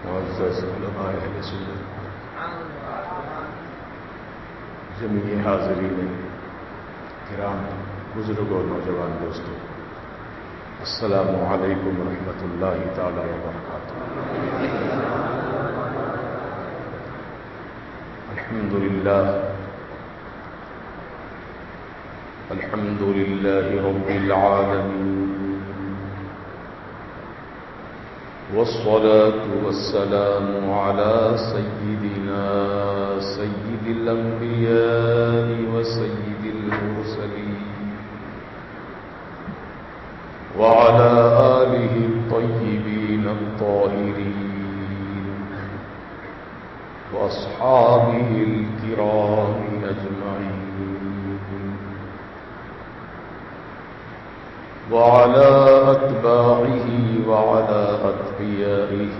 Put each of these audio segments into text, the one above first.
معزز علماء اہل سنت، جمیع حاضرین کرام، بزرگ اور نوجوان دوستوں، السلام علیکم ورحمۃ اللہ تعالی وبرکاتہ۔ الحمد للہ رب العالمین، والصلاة والسلام على سيدنا سيد الأنبياء وسيد المرسلين وعلى آله الطيبين الطاهرين وأصحابه الكرام أجمعين وعلى أتباعه وعلى أتقيائه،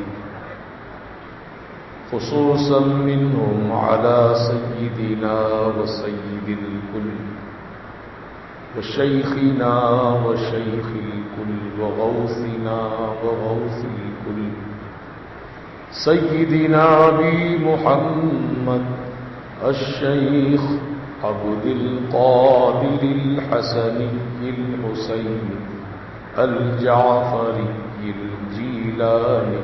خصوصا منهم على سيدنا وسيد الكل وشيخنا وشيخ الكل وغوثنا وغوث الكل سيدنا أبي محمد الشيخ عبد القادر الحسني الحسين الجعفري الجيلاني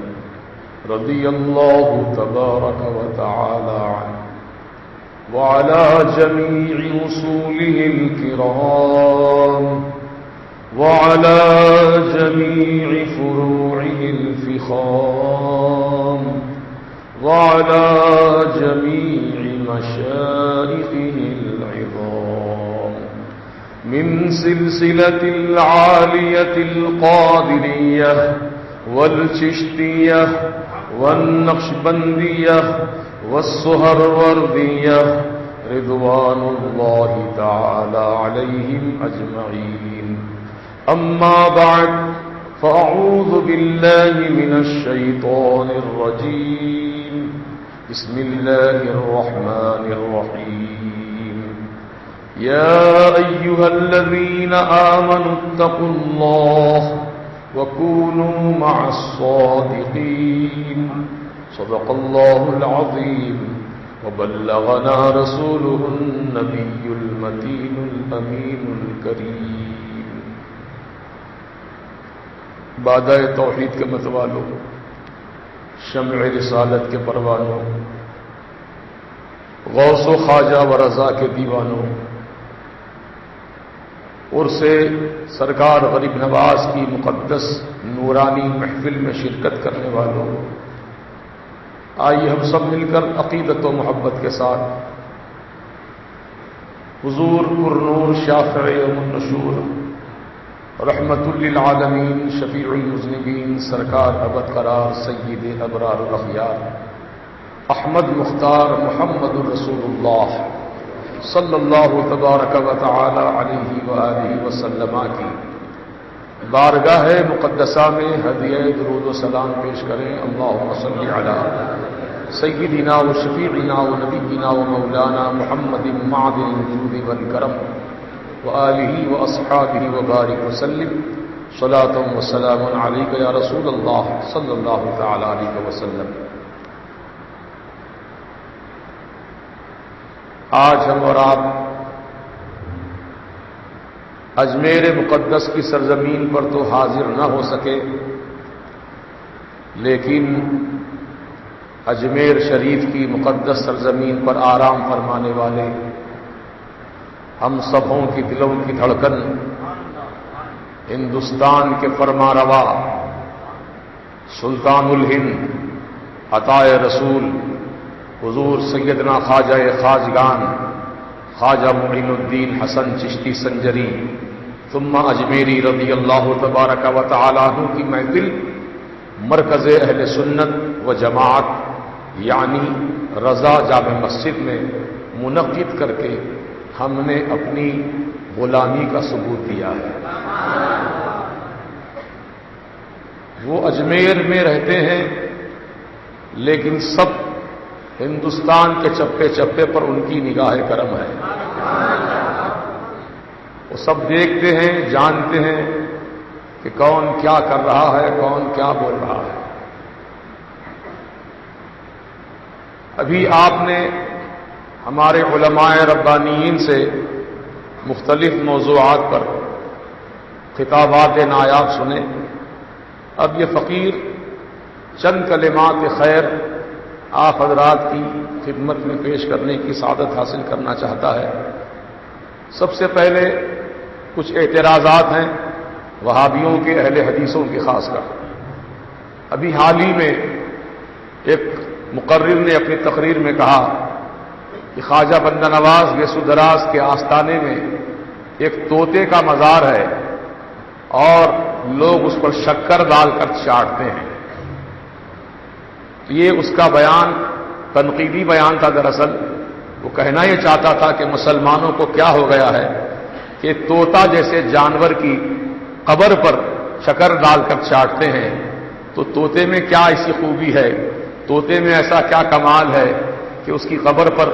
رضي الله تبارك وتعالى عنه، وعلى جميع وصوله الكرام، وعلى جميع فروعه الفخام، وعلى جميع مشائخه العظام، من سلسلة العالية القادرية والچشتية والنقشبندية والسهروردية رضوان الله تعالى عليهم أجمعين. أما بعد، فأعوذ بالله من الشيطان الرجيم. بسم الله الرحمن الرحيم. يا أيها الذين آمنوا اتقوا الله وكونوا مع الصادقين. صدق الله العظيم، وبلغنا رسوله النبي المتين الأمين الكريم. بادہ توحید کے متوالوں، شمع رسالت کے پروانوں، غوث و خواجہ و رضا کے دیوانوں، عرس سرکار غریب نواز کی مقدس نورانی محفل میں شرکت کرنے والوں، آئیے ہم سب مل کر عقیدت و محبت کے ساتھ حضور پرنور شافع یوم النشور رحمت للعالمین شفیع المذنبین سرکار ابد قرار سید ابرار الاخیار احمد مختار محمد الرسول اللہ صلی اللہ تبارک و تعالی علیہ وآلہ وسلم کی بارگاہ مقدسہ میں ہدیہ درود و سلام پیش کریں. اللہم صلی علی سیدنا و شفیعنا و نبینا و مولانا محمد معدن الجود والکرم وآلہ واصحابہ وبارک وسلم. صلاۃ و سلام علیک یا رسول اللہ صلی اللہ تعالی علیہ وسلم. آج ہم اور آپ اجمیر مقدس کی سرزمین پر تو حاضر نہ ہو سکے، لیکن اجمیر شریف کی مقدس سرزمین پر آرام فرمانے والے ہم سبوں کی دلوں کی دھڑکن، ہندوستان کے فرما روا سلطان الہند عطائے رسول حضور سیدنا خواجہ خواجگان خواجہ معین الدین حسن چشتی سنجری ثم اجمیری رضی اللہ تبارک و تعالی عنہ کی محفل مرکز اہل سنت و جماعت یعنی رضا جامع مسجد میں منعقد کر کے ہم نے اپنی غلامی کا ثبوت دیا ہے. وہ اجمیر میں رہتے ہیں، لیکن سب ہندوستان کے چپے چپے پر ان کی نگاہ کرم ہے. وہ سب دیکھتے ہیں، جانتے ہیں کہ کون کیا کر رہا ہے، کون کیا بول رہا ہے. ابھی آپ نے ہمارے علماء ربانیین سے مختلف موضوعات پر خطابات نایاب سنے. اب یہ فقیر چند کلمات خیر آپ حضرات کی خدمت میں پیش کرنے کی سعادت حاصل کرنا چاہتا ہے. سب سے پہلے کچھ اعتراضات ہیں وہابیوں کے، اہل حدیثوں کے خاص کر. ابھی حال ہی میں ایک مقرر نے اپنی تقریر میں کہا کہ خواجہ بندہ نواز یسو دراز کے آستانے میں ایک طوطے کا مزار ہے اور لوگ اس پر شکر ڈال کر چاٹتے ہیں. یہ اس کا بیان تنقیدی بیان تھا. دراصل وہ کہنا یہ چاہتا تھا کہ مسلمانوں کو کیا ہو گیا ہے کہ طوطا جیسے جانور کی قبر پر شکر ڈال کر چاٹتے ہیں، تو طوطے میں کیا ایسی خوبی ہے، طوطے میں ایسا کیا کمال ہے کہ اس کی قبر پر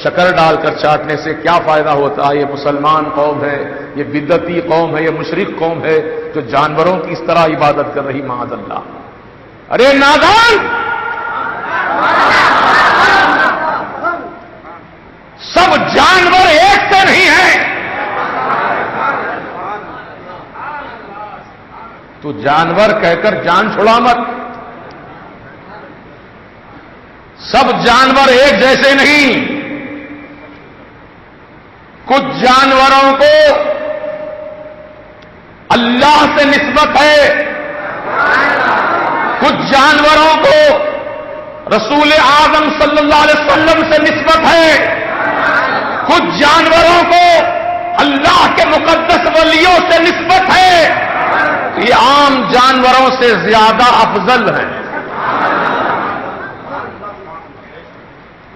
شکر ڈال کر چاٹنے سے کیا فائدہ ہوتا ہے؟ یہ مسلمان قوم ہے، یہ بدعتی قوم ہے، یہ مشرک قوم ہے جو جانوروں کی اس طرح عبادت کر رہی. معاذ اللہ. ارے نادان، سب جانور ایک سے نہیں ہیں. تو جانور کہہ کر جان چھڑا مت. سب جانور ایک جیسے نہیں. کچھ جانوروں کو اللہ سے نسبت ہے، کچھ جانوروں کو رسول اعظم صلی اللہ علیہ وسلم سے نسبت ہے، کچھ جانوروں کو اللہ کے مقدس ولیوں سے نسبت ہے. یہ عام جانوروں سے زیادہ افضل ہیں.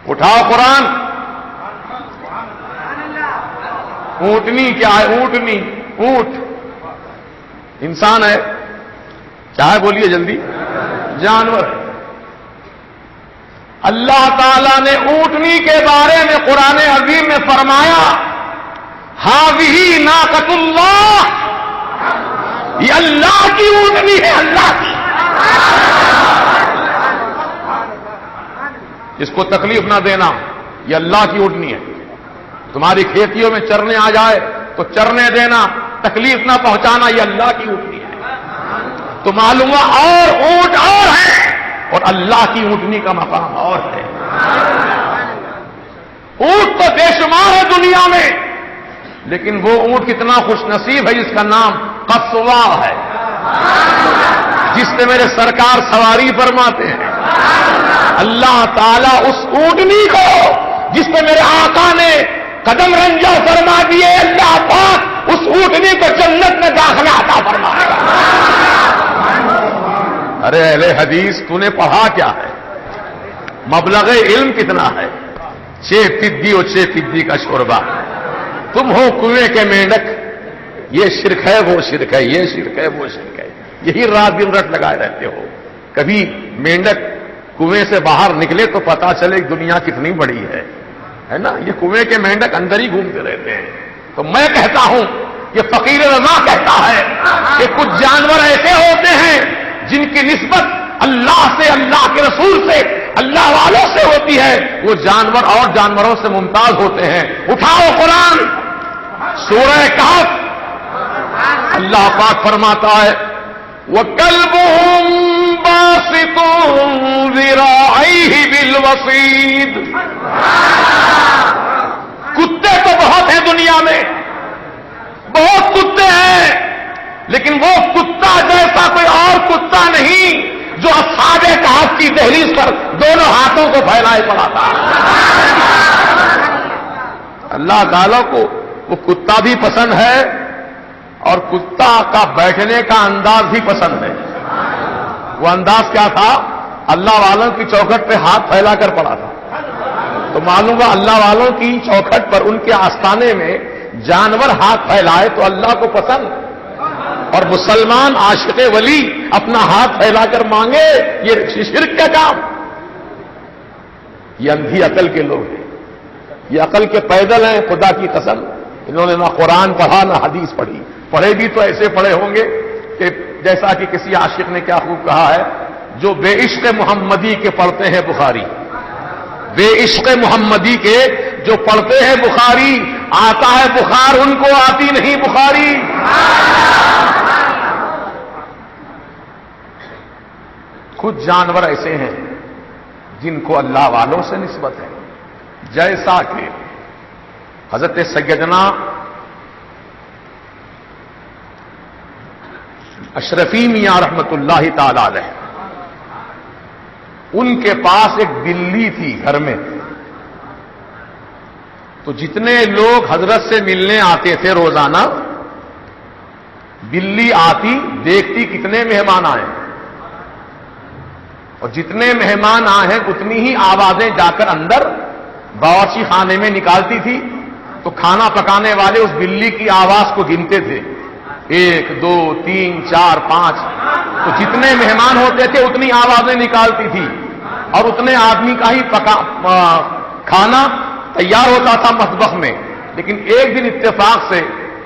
اٹھاؤ قرآن. اونٹنی کیا ہے؟ اونٹنی، اونٹ انسان ہے؟ کیا ہے بولیے جلدی؟ جانور. اللہ تعالیٰ نے اونٹنی کے بارے میں قرآن عظیم میں فرمایا ہاذہ ناقۃ اللہ، یہ اللہ کی اونٹنی ہے، اللہ کی. اس کو تکلیف نہ دینا، یہ اللہ کی اونٹنی ہے. تمہاری کھیتیوں میں چرنے آ جائے تو چرنے دینا، تکلیف نہ پہنچانا، یہ اللہ کی اونٹنی ہے. تو معلوم اور اونٹ اور ہے اور اللہ کی اونٹنی کا مقام اور ہے. اونٹ تو بے شمار ہے دنیا میں، لیکن وہ اونٹ کتنا خوش نصیب ہے جس کا نام قصوا ہے، جس سے میرے سرکار سواری فرماتے ہیں. اللہ تعالیٰ اس اونٹنی کو جس پہ میرے آقا نے قدم رنجا فرما دیے، اللہ پاک اس اونٹنی کو جنت میں داخلہ عطا فرمائے گا. ارے اہل حدیث، تو نے پڑھا کیا ہے؟ مبلغ علم کتنا ہے؟ 6 فدی اور 6 فدی کا شوربہ. تم ہو کنویں کے مینڈک، یہ شرک ہے، وہ شرک ہے، یہ شرک ہے، وہ شرک ہے. یہی رات دن رٹ لگائے رہتے ہو. کبھی مینڈک کنویں سے باہر نکلے تو پتا چلے کہ دنیا کتنی بڑی ہے نا. یہ کنویں کے مینڈک اندر ہی گھومتے رہتے ہیں. تو میں کہتا ہوں، یہ فقیر رضا کہتا ہے کہ کچھ جانور ایسے ہوتے ہیں جن کی نسبت اللہ سے، اللہ کے رسول سے، اللہ والوں سے ہوتی ہے. وہ جانور اور جانوروں سے ممتاز ہوتے ہیں. اٹھاؤ قرآن، سورہ کہف. اللہ پاک فرماتا ہے وَكَلْبُهُمْ بَاسِطٌ ذِرَاعَيْهِ بِالْوَصِيدِ. کتے تو بہت ہیں دنیا میں، بہت کتے ہیں، لیکن وہ کتا جیسا کوئی اور کتا نہیں جو اصحاب کہف کی دہلیز پر دونوں ہاتھوں کو پھیلائے پڑا تھا. اللہ تعالیٰ کو وہ کتا بھی پسند ہے اور کتا کا بیٹھنے کا انداز بھی پسند ہے. وہ انداز کیا تھا؟ اللہ والوں کی چوکھٹ پہ ہاتھ پھیلا کر پڑا تھا. تو معلوم ہوا اللہ والوں کی چوکھٹ پر، ان کے آستانے میں جانور ہاتھ پھیلائے تو اللہ کو پسند، اور مسلمان عاشق ولی اپنا ہاتھ پھیلا کر مانگے، یہ شرک کا کام. یہ اندھی عقل کے لوگ ہیں، یہ عقل کے پیدل ہیں. خدا کی قسم، انہوں نے نہ قرآن پڑھا نہ حدیث پڑھی. پڑھے بھی تو ایسے پڑھے ہوں گے کہ جیسا کہ کسی عاشق نے کیا خوب کہا ہے، جو بے عشق محمدی کے پڑھتے ہیں بخاری، بے عشق محمدی کے جو پڑھتے ہیں بخاری، آتا ہے بخار، ان کو آتی نہیں بخاری. کچھ جانور ایسے ہیں جن کو اللہ والوں سے نسبت ہے، جیسا کہ حضرت سیدنا اشرفی میاں رحمت اللہ تعالی علیہ، ان کے پاس ایک بلی تھی گھر میں. تو جتنے لوگ حضرت سے ملنے آتے تھے روزانہ، بلی آتی، دیکھتی کتنے مہمان آئے، اور جتنے مہمان آئے ہیں اتنی ہی آوازیں جا کر اندر باورچی خانے میں نکالتی تھی. تو کھانا پکانے والے اس بلی کی آواز کو گنتے تھے، 1 2 3 4 5. تو جتنے مہمان ہوتے تھے اتنی آوازیں نکالتی تھی، اور اتنے آدمی کا ہی کھانا تیار ہوتا تھا مطبخ میں. لیکن ایک دن اتفاق سے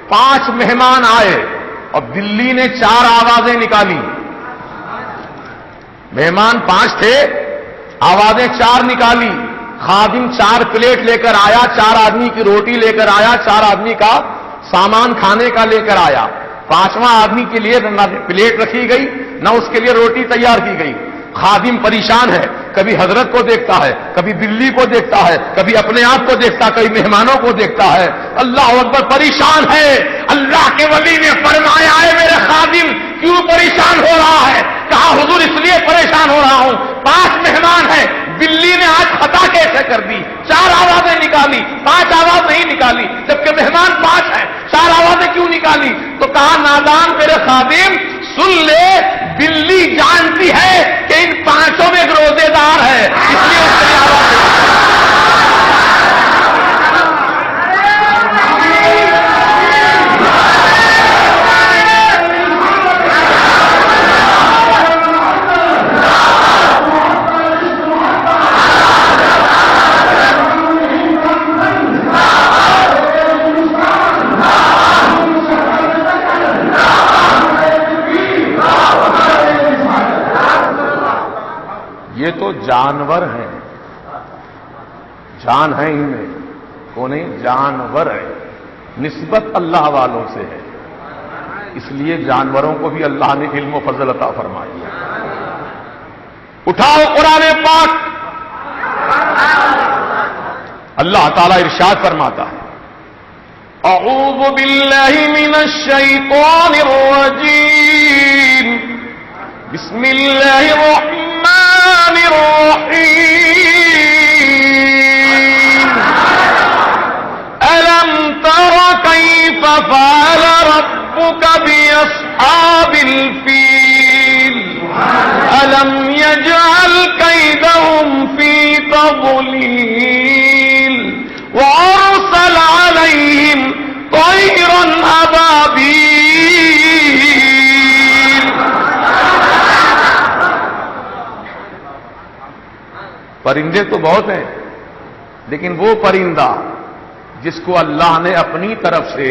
5 مہمان آئے اور بلی نے 4 آوازیں نکالی. مہمان 5 تھے، آوازیں 4 نکالی. خادم 4 پلیٹ لے کر آیا، 4 آدمی کی روٹی لے کر آیا، 4 آدمی کا سامان کھانے کا لے کر آیا. 5واں آدمی کے لیے نہ پلیٹ رکھی گئی نہ اس کے لیے روٹی تیار کی گئی. خادم پریشان ہے، کبھی حضرت کو دیکھتا ہے، کبھی بلی کو دیکھتا ہے، کبھی اپنے آپ کو دیکھتا ہے، کبھی مہمانوں کو دیکھتا ہے. اللہ اکبر، پریشان ہے. اللہ کے ولی نے فرمایا ہے میرے خادم کیوں پریشان ہو رہا ہے؟ کہا حضور اس لیے پریشان ہو رہا ہوں، 5 مہمان ہیں، بلی نے آج خطا کیسے کر دی؟ 4 آوازیں نکالی، 5 آواز نہیں نکالی، جبکہ مہمان 5 ہیں، 4 آوازیں کیوں نکالی؟ تو کہا نادان میرے خادم سن لے، بلی جانتی ہے کہ ان 5 میں ایک روزے دار ہے، اس لیے اس نے آواز یہ تو جانور ہیں، جان ہے ان میں، وہ نہیں جانور ہے، نسبت اللہ والوں سے ہے. اس لیے جانوروں کو بھی اللہ نے علم و فضل عطا فرمائی ہے. اٹھاؤ قرآن پاک، اللہ تعالیٰ ارشاد فرماتا ہے اعوذ باللہ من الشیطان الرجیم بسم اللہ الرحمن الرحیم ألم تر كيف فعل ربك بأصحاب الفيل ألم يجعل كيدهم في تضليل وأرسل عليهم طيرا أبابيل. پرندے تو بہت ہیں، لیکن وہ پرندہ جس کو اللہ نے اپنی طرف سے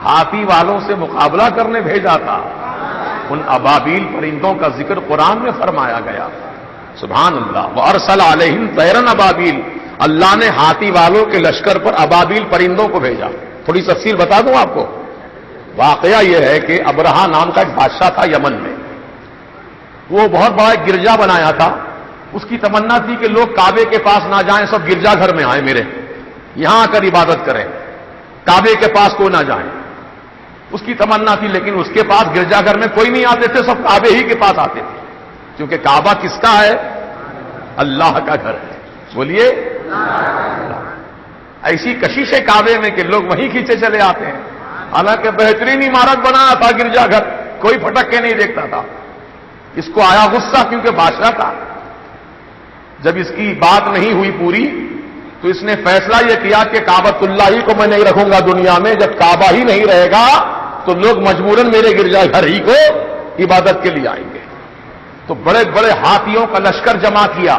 ہاتھی والوں سے مقابلہ کرنے بھیجا تھا، ان ابابیل پرندوں کا ذکر قرآن میں فرمایا گیا. سبحان اللہ. وَأَرْسَلَ عَلَيْهِمْ طَيْرًا أَبَابِيلَ، اللہ نے ہاتھی والوں کے لشکر پر ابابیل پرندوں کو بھیجا. تھوڑی تفصیل بتا دوں آپ کو. واقعہ یہ ہے کہ ابرہا نام کا ایک بادشاہ تھا یمن میں، وہ بہت بڑا ایک گرجا بنایا تھا. اس کی تمنا تھی کہ لوگ کعبے کے پاس نہ جائیں، سب گرجا گھر میں آئیں، میرے یہاں آ کر عبادت کریں، کعبے کے پاس کو نہ جائیں. اس کی تمنا تھی، لیکن اس کے پاس گرجا گھر میں کوئی نہیں آتے تھے، سب کعبے ہی کے پاس آتے تھے، کیونکہ کعبہ کس کا ہے؟ اللہ کا گھر ہے. بولیے. ایسی کشش ہے کعبے میں کہ لوگ وہیں کھینچے چلے آتے ہیں. حالانکہ بہترین عمارت بنایا تھا گرجا گھر، کوئی پھٹک کے نہیں دیکھتا تھا. اس کو آیا غصہ، کیونکہ بادشاہ تھا. جب اس کی بات نہیں ہوئی پوری تو اس نے فیصلہ یہ کیا کہ کعبۃ اللہ ہی کو میں نہیں رکھوں گا دنیا میں. جب کعبہ ہی نہیں رہے گا تو لوگ مجبوراً میرے گرجا گھر ہی کو عبادت کے لیے آئیں گے. تو بڑے بڑے ہاتھیوں کا لشکر جمع کیا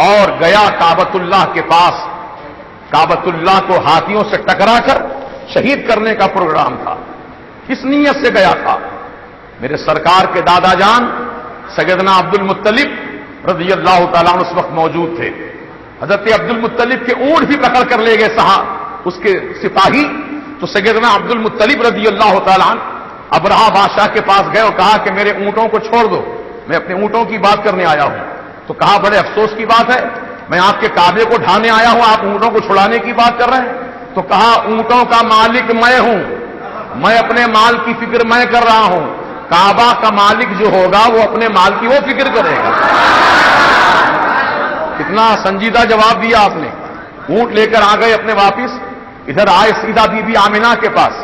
اور گیا کعبۃ اللہ کے پاس. کعبۃ اللہ کو ہاتھیوں سے ٹکرا کر شہید کرنے کا پروگرام تھا. کس نیت سے گیا تھا؟ میرے سرکار کے دادا جان سیدنا عبد المطلب رضی اللہ تعالیٰ عنہ اس وقت موجود تھے. حضرت عبد المطلب کے اونٹ بھی پکڑ کر لے گئے صاحب اس کے سپاہی. تو سیدنا عبد المطلب رضی اللہ تعالیٰ عنہ ابرہہ بادشاہ کے پاس گئے اور کہا کہ میرے اونٹوں کو چھوڑ دو, میں اپنے اونٹوں کی بات کرنے آیا ہوں. تو کہا بڑے افسوس کی بات ہے, میں آپ کے کعبے کو ڈھانے آیا ہوں, آپ اونٹوں کو چھڑانے کی بات کر رہے ہیں. تو کہا اونٹوں کا مالک میں ہوں, میں اپنے مال کی فکر میں کر رہا ہوں, کعبہ کا مالک جو ہوگا وہ اپنے مال کی وہ فکر کرے گا. کتنا سنجیدہ جواب دیا آپ نے. اونٹ لے کر آ گئے اپنے واپس. ادھر آئے سیدھا بی بی آمنہ کے پاس,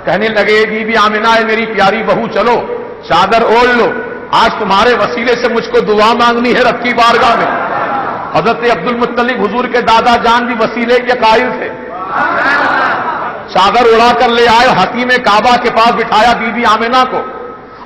کہنے لگے بی بی آمنہ ہے میری پیاری بہو, چلو چادر اوڑھ لو, آج تمہارے وسیلے سے مجھ کو دعا مانگنی ہے رب کی بارگاہ میں. حضرت عبد المطلب حضور کے دادا جان بھی وسیلے کے قائل تھے. چادر اڑا کر لے آئے, حتیم کعبہ کے پاس بٹھایا بی بی آمنہ کو,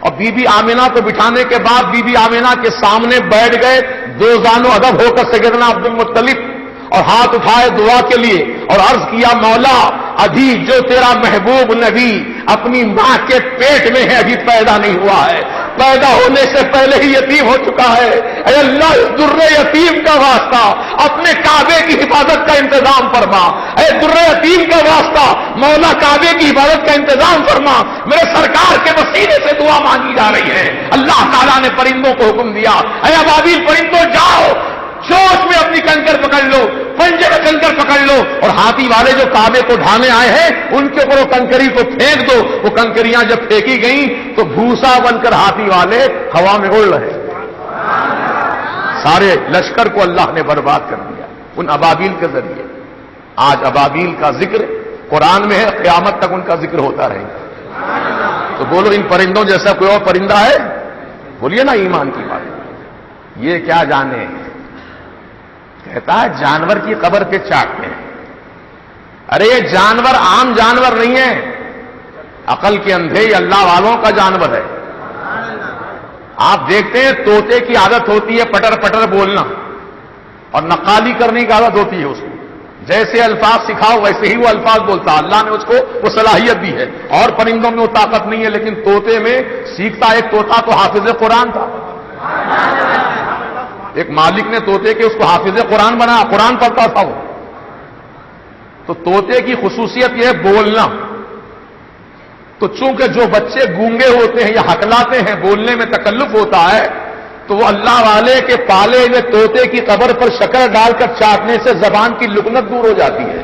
اور بی بی آمنہ کو بٹھانے کے بعد بی بی آمنہ کے سامنے بیٹھ گئے دو زانو ادب ہو کر سیدنا عبد المطلب, اور ہاتھ اٹھائے دعا کے لیے اور عرض کیا مولا ابھی جو تیرا محبوب نبی اپنی ماں کے پیٹ میں ہے ابھی پیدا نہیں ہوا ہے, پیدا ہونے سے پہلے ہی یتیم ہو چکا ہے. اے اللہ اس در یتیم کا واسطہ اپنے کعبے کی حفاظت کا انتظام فرما. اے در یتیم کا واسطہ مولا کعبے کی حفاظت کا انتظام فرما. میرے سرکار کے وسیلے سے دعا مانگی جا رہی ہے. اللہ تعالیٰ نے پرندوں کو حکم دیا, اے ابابیل پرندوں جاؤ, چوچ میں اپنی کنکر پکڑ لو, پنجے میں کنکر پکڑ لو, اور ہاتھی والے جو کعبے کو ڈھانے آئے ہیں ان کے اوپر وہ کنکری کو پھینک دو. وہ کنکریاں جب پھینکی گئیں تو بھوسا بن کر ہاتھی والے ہوا میں اڑ رہے. سارے لشکر کو اللہ نے برباد کر دیا ان ابابیل کے ذریعے. آج ابابیل کا ذکر قرآن میں ہے, قیامت تک ان کا ذکر ہوتا رہے گا. تو بولو ان پرندوں جیسا کوئی اور پرندہ ہے؟ بولیے نا ایمان کی بات. یہ کیا جانے, کہتا ہے جانور کی قبر پہ چاٹتے ہیں. ارے یہ جانور عام جانور نہیں ہے, عقل کے اندھے یہ اللہ والوں کا جانور ہے. آپ دیکھتے ہیں طوطے کی عادت ہوتی ہے پٹر پٹر بولنا, اور نقالی کرنے کی عادت ہوتی ہے اس کو. جیسے الفاظ سکھاؤ ویسے ہی وہ الفاظ بولتا. اللہ نے اس کو وہ صلاحیت دی ہے. اور پرندوں میں وہ طاقت نہیں ہے, لیکن طوطے میں سیکھتا. ایک طوطا تو حافظ قرآن تھا, ایک مالک نے طوطے کے اس کو حافظ قرآن بنایا, قرآن پڑھتا تھا وہ. تو طوطے کی خصوصیت یہ ہے بولنا. تو چونکہ جو بچے گونگے ہوتے ہیں یا ہکلاتے ہیں, بولنے میں تکلف ہوتا ہے, تو وہ اللہ والے کے پالے ہوئے طوطے کی قبر پر شکر ڈال کر چاٹنے سے زبان کی لکنت دور ہو جاتی ہے.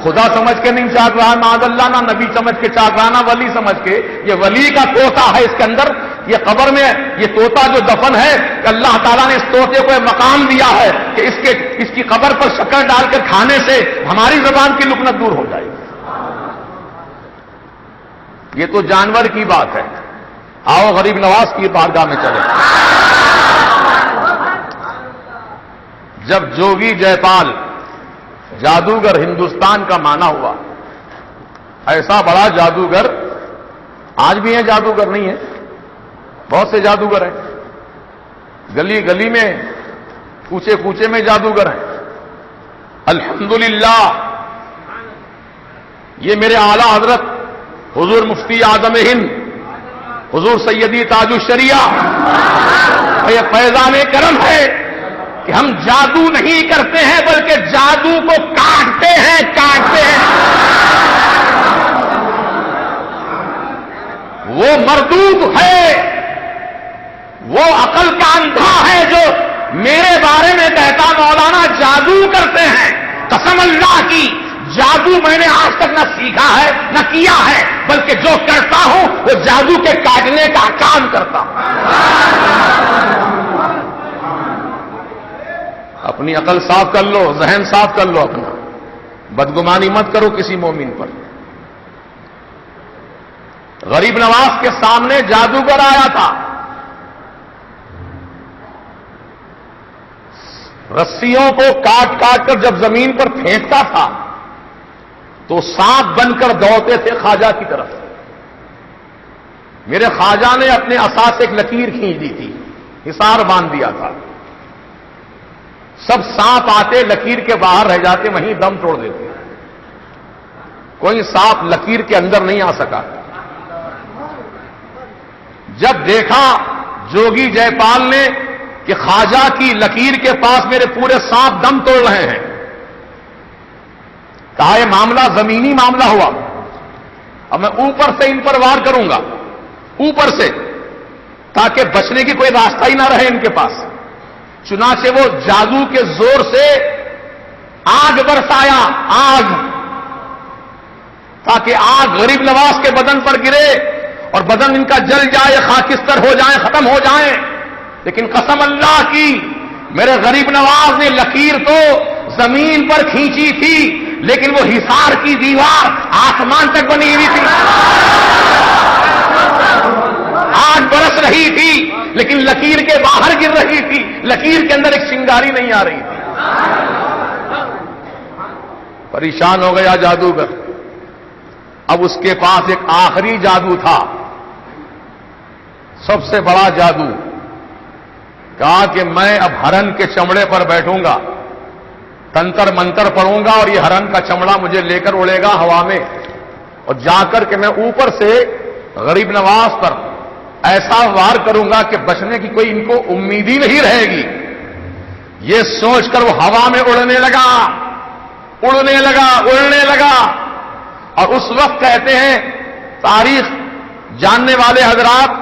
خدا سمجھ کے نہیں چاٹ رہا معاذ اللہ, نہ نبی سمجھ کے چاٹ رہا, نہ ولی سمجھ کے. یہ ولی کا طوطا ہے, اس کے اندر یہ قبر میں یہ طوطا جو دفن ہے, کہ اللہ تعالیٰ نے اس طوطے کو مقام دیا ہے کہ اس کی قبر پر شکر ڈال کر کھانے سے ہماری زبان کی لکنت دور ہو جائے گی. یہ تو جانور کی بات ہے. آؤ غریب نواز کی بارگاہ میں چلے. جب جوگی جے پال جادوگر ہندوستان کا مانا ہوا, ایسا بڑا جادوگر, آج بھی ہے جادوگر نہیں ہے, بہت سے جادوگر ہیں, گلی گلی میں کوچے کوچے میں جادوگر ہیں. الحمدللہ یہ میرے اعلی حضرت حضور مفتی اعظم ہند حضور سیدی تاج الشریعہ, یہ فیضان کرم ہے کہ ہم جادو نہیں کرتے ہیں بلکہ جادو کو کاٹتے ہیں. وہ مردود ہے, وہ عقل کا اندھا ہے جو میرے بارے میں کہتا مولانا جادو کرتے ہیں. قسم اللہ کی جادو میں نے آج تک نہ سیکھا ہے نہ کیا ہے, بلکہ جو کرتا ہوں وہ جادو کے کاٹنے کا کام کرتا ہوں. اپنی عقل صاف کر لو, ذہن صاف کر لو اپنا, بدگمانی مت کرو کسی مومن پر. غریب نواز کے سامنے جادوگر آیا تھا, رسیوں کو کاٹ کاٹ کر جب زمین پر پھینکتا تھا تو سانپ بن کر دوڑتے تھے خواجہ کی طرف. میرے خواجہ نے اپنے عصا سے ایک لکیر کھینچ دی تھی, حصار باندھ دیا تھا. سب سانپ آتے لکیر کے باہر رہ جاتے, وہیں دم توڑ دیتے. کوئی سانپ لکیر کے اندر نہیں آ سکا. جب دیکھا جوگی جے پال نے کہ خواجہ کی لکیر کے پاس میرے پورے 7 دم توڑ رہے ہیں. کہا یہ معاملہ زمینی معاملہ ہوا، اب میں اوپر سے ان پر وار کروں گا، اوپر سے، تاکہ بچنے کی کوئی راستہ ہی نہ رہے ان کے پاس. چنانچہ وہ جادو کے زور سے آگ برسایا، آگ، تاکہ آگ غریب نواز کے بدن پر گرے اور بدن ان کا جل جائے، خاکستر ہو جائیں، ختم ہو جائیں. لیکن قسم اللہ کی، میرے غریب نواز نے لکیر تو زمین پر کھینچی تھی، لیکن وہ حصار کی دیوار آسمان تک بنی ہوئی تھی. آگ برس رہی تھی لیکن لکیر کے باہر گر رہی تھی، لکیر کے اندر ایک چنگاری نہیں آ رہی تھی. پریشان ہو گیا جادوگر. اب اس کے پاس ایک آخری جادو تھا، سب سے بڑا جادو. کہا کہ میں اب ہرن کے چمڑے پر بیٹھوں گا، تنتر منتر پڑھوں گا اور یہ ہرن کا چمڑا مجھے لے کر اڑے گا ہوا میں، اور جا کر کے میں اوپر سے غریب نواز پر ایسا وار کروں گا کہ بچنے کی کوئی ان کو امید ہی نہیں رہے گی. یہ سوچ کر وہ ہوا میں اڑنے لگا، اڑنے لگا، اڑنے لگا. اور اس وقت کہتے ہیں تاریخ جاننے والے حضرات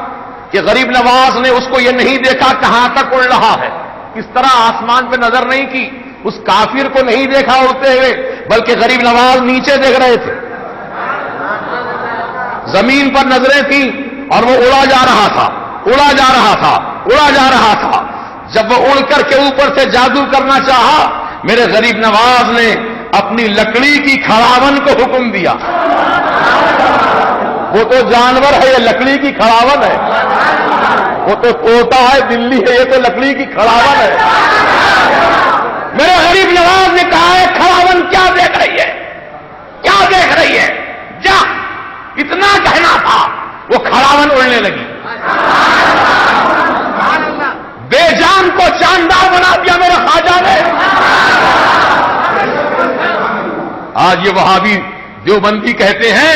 کہ غریب نواز نے اس کو یہ نہیں دیکھا کہاں تک اڑ رہا ہے، کس طرح آسمان پہ نظر نہیں کی، اس کافر کو نہیں دیکھا اڑتے ہوئے، بلکہ غریب نواز نیچے دیکھ رہے تھے. زمین پر نظریں تھیں اور وہ اڑا جا رہا تھا، اڑا جا رہا تھا، اڑا جا رہا تھا. جب وہ اڑ کر کے اوپر سے جادو کرنا چاہا، میرے غریب نواز نے اپنی لکڑی کی کھڑاون کو حکم دیا. وہ تو جانور ہے، یہ لکڑی کی کھڑاون ہے. وہ تو طوطا ہے، بلی ہے، یہ تو لکڑی کی کھڑاون ہے. میرے غریب نواز نے کہا ہے کھڑاون کیا دیکھ رہی ہے، کیا دیکھ رہی ہے، جا. اتنا کہنا تھا وہ کھڑاون اڑنے لگی. بے جان کو جاندار بنا دیا میرے خواجہ نے. آج یہ وہابی دیوبندی کہتے ہیں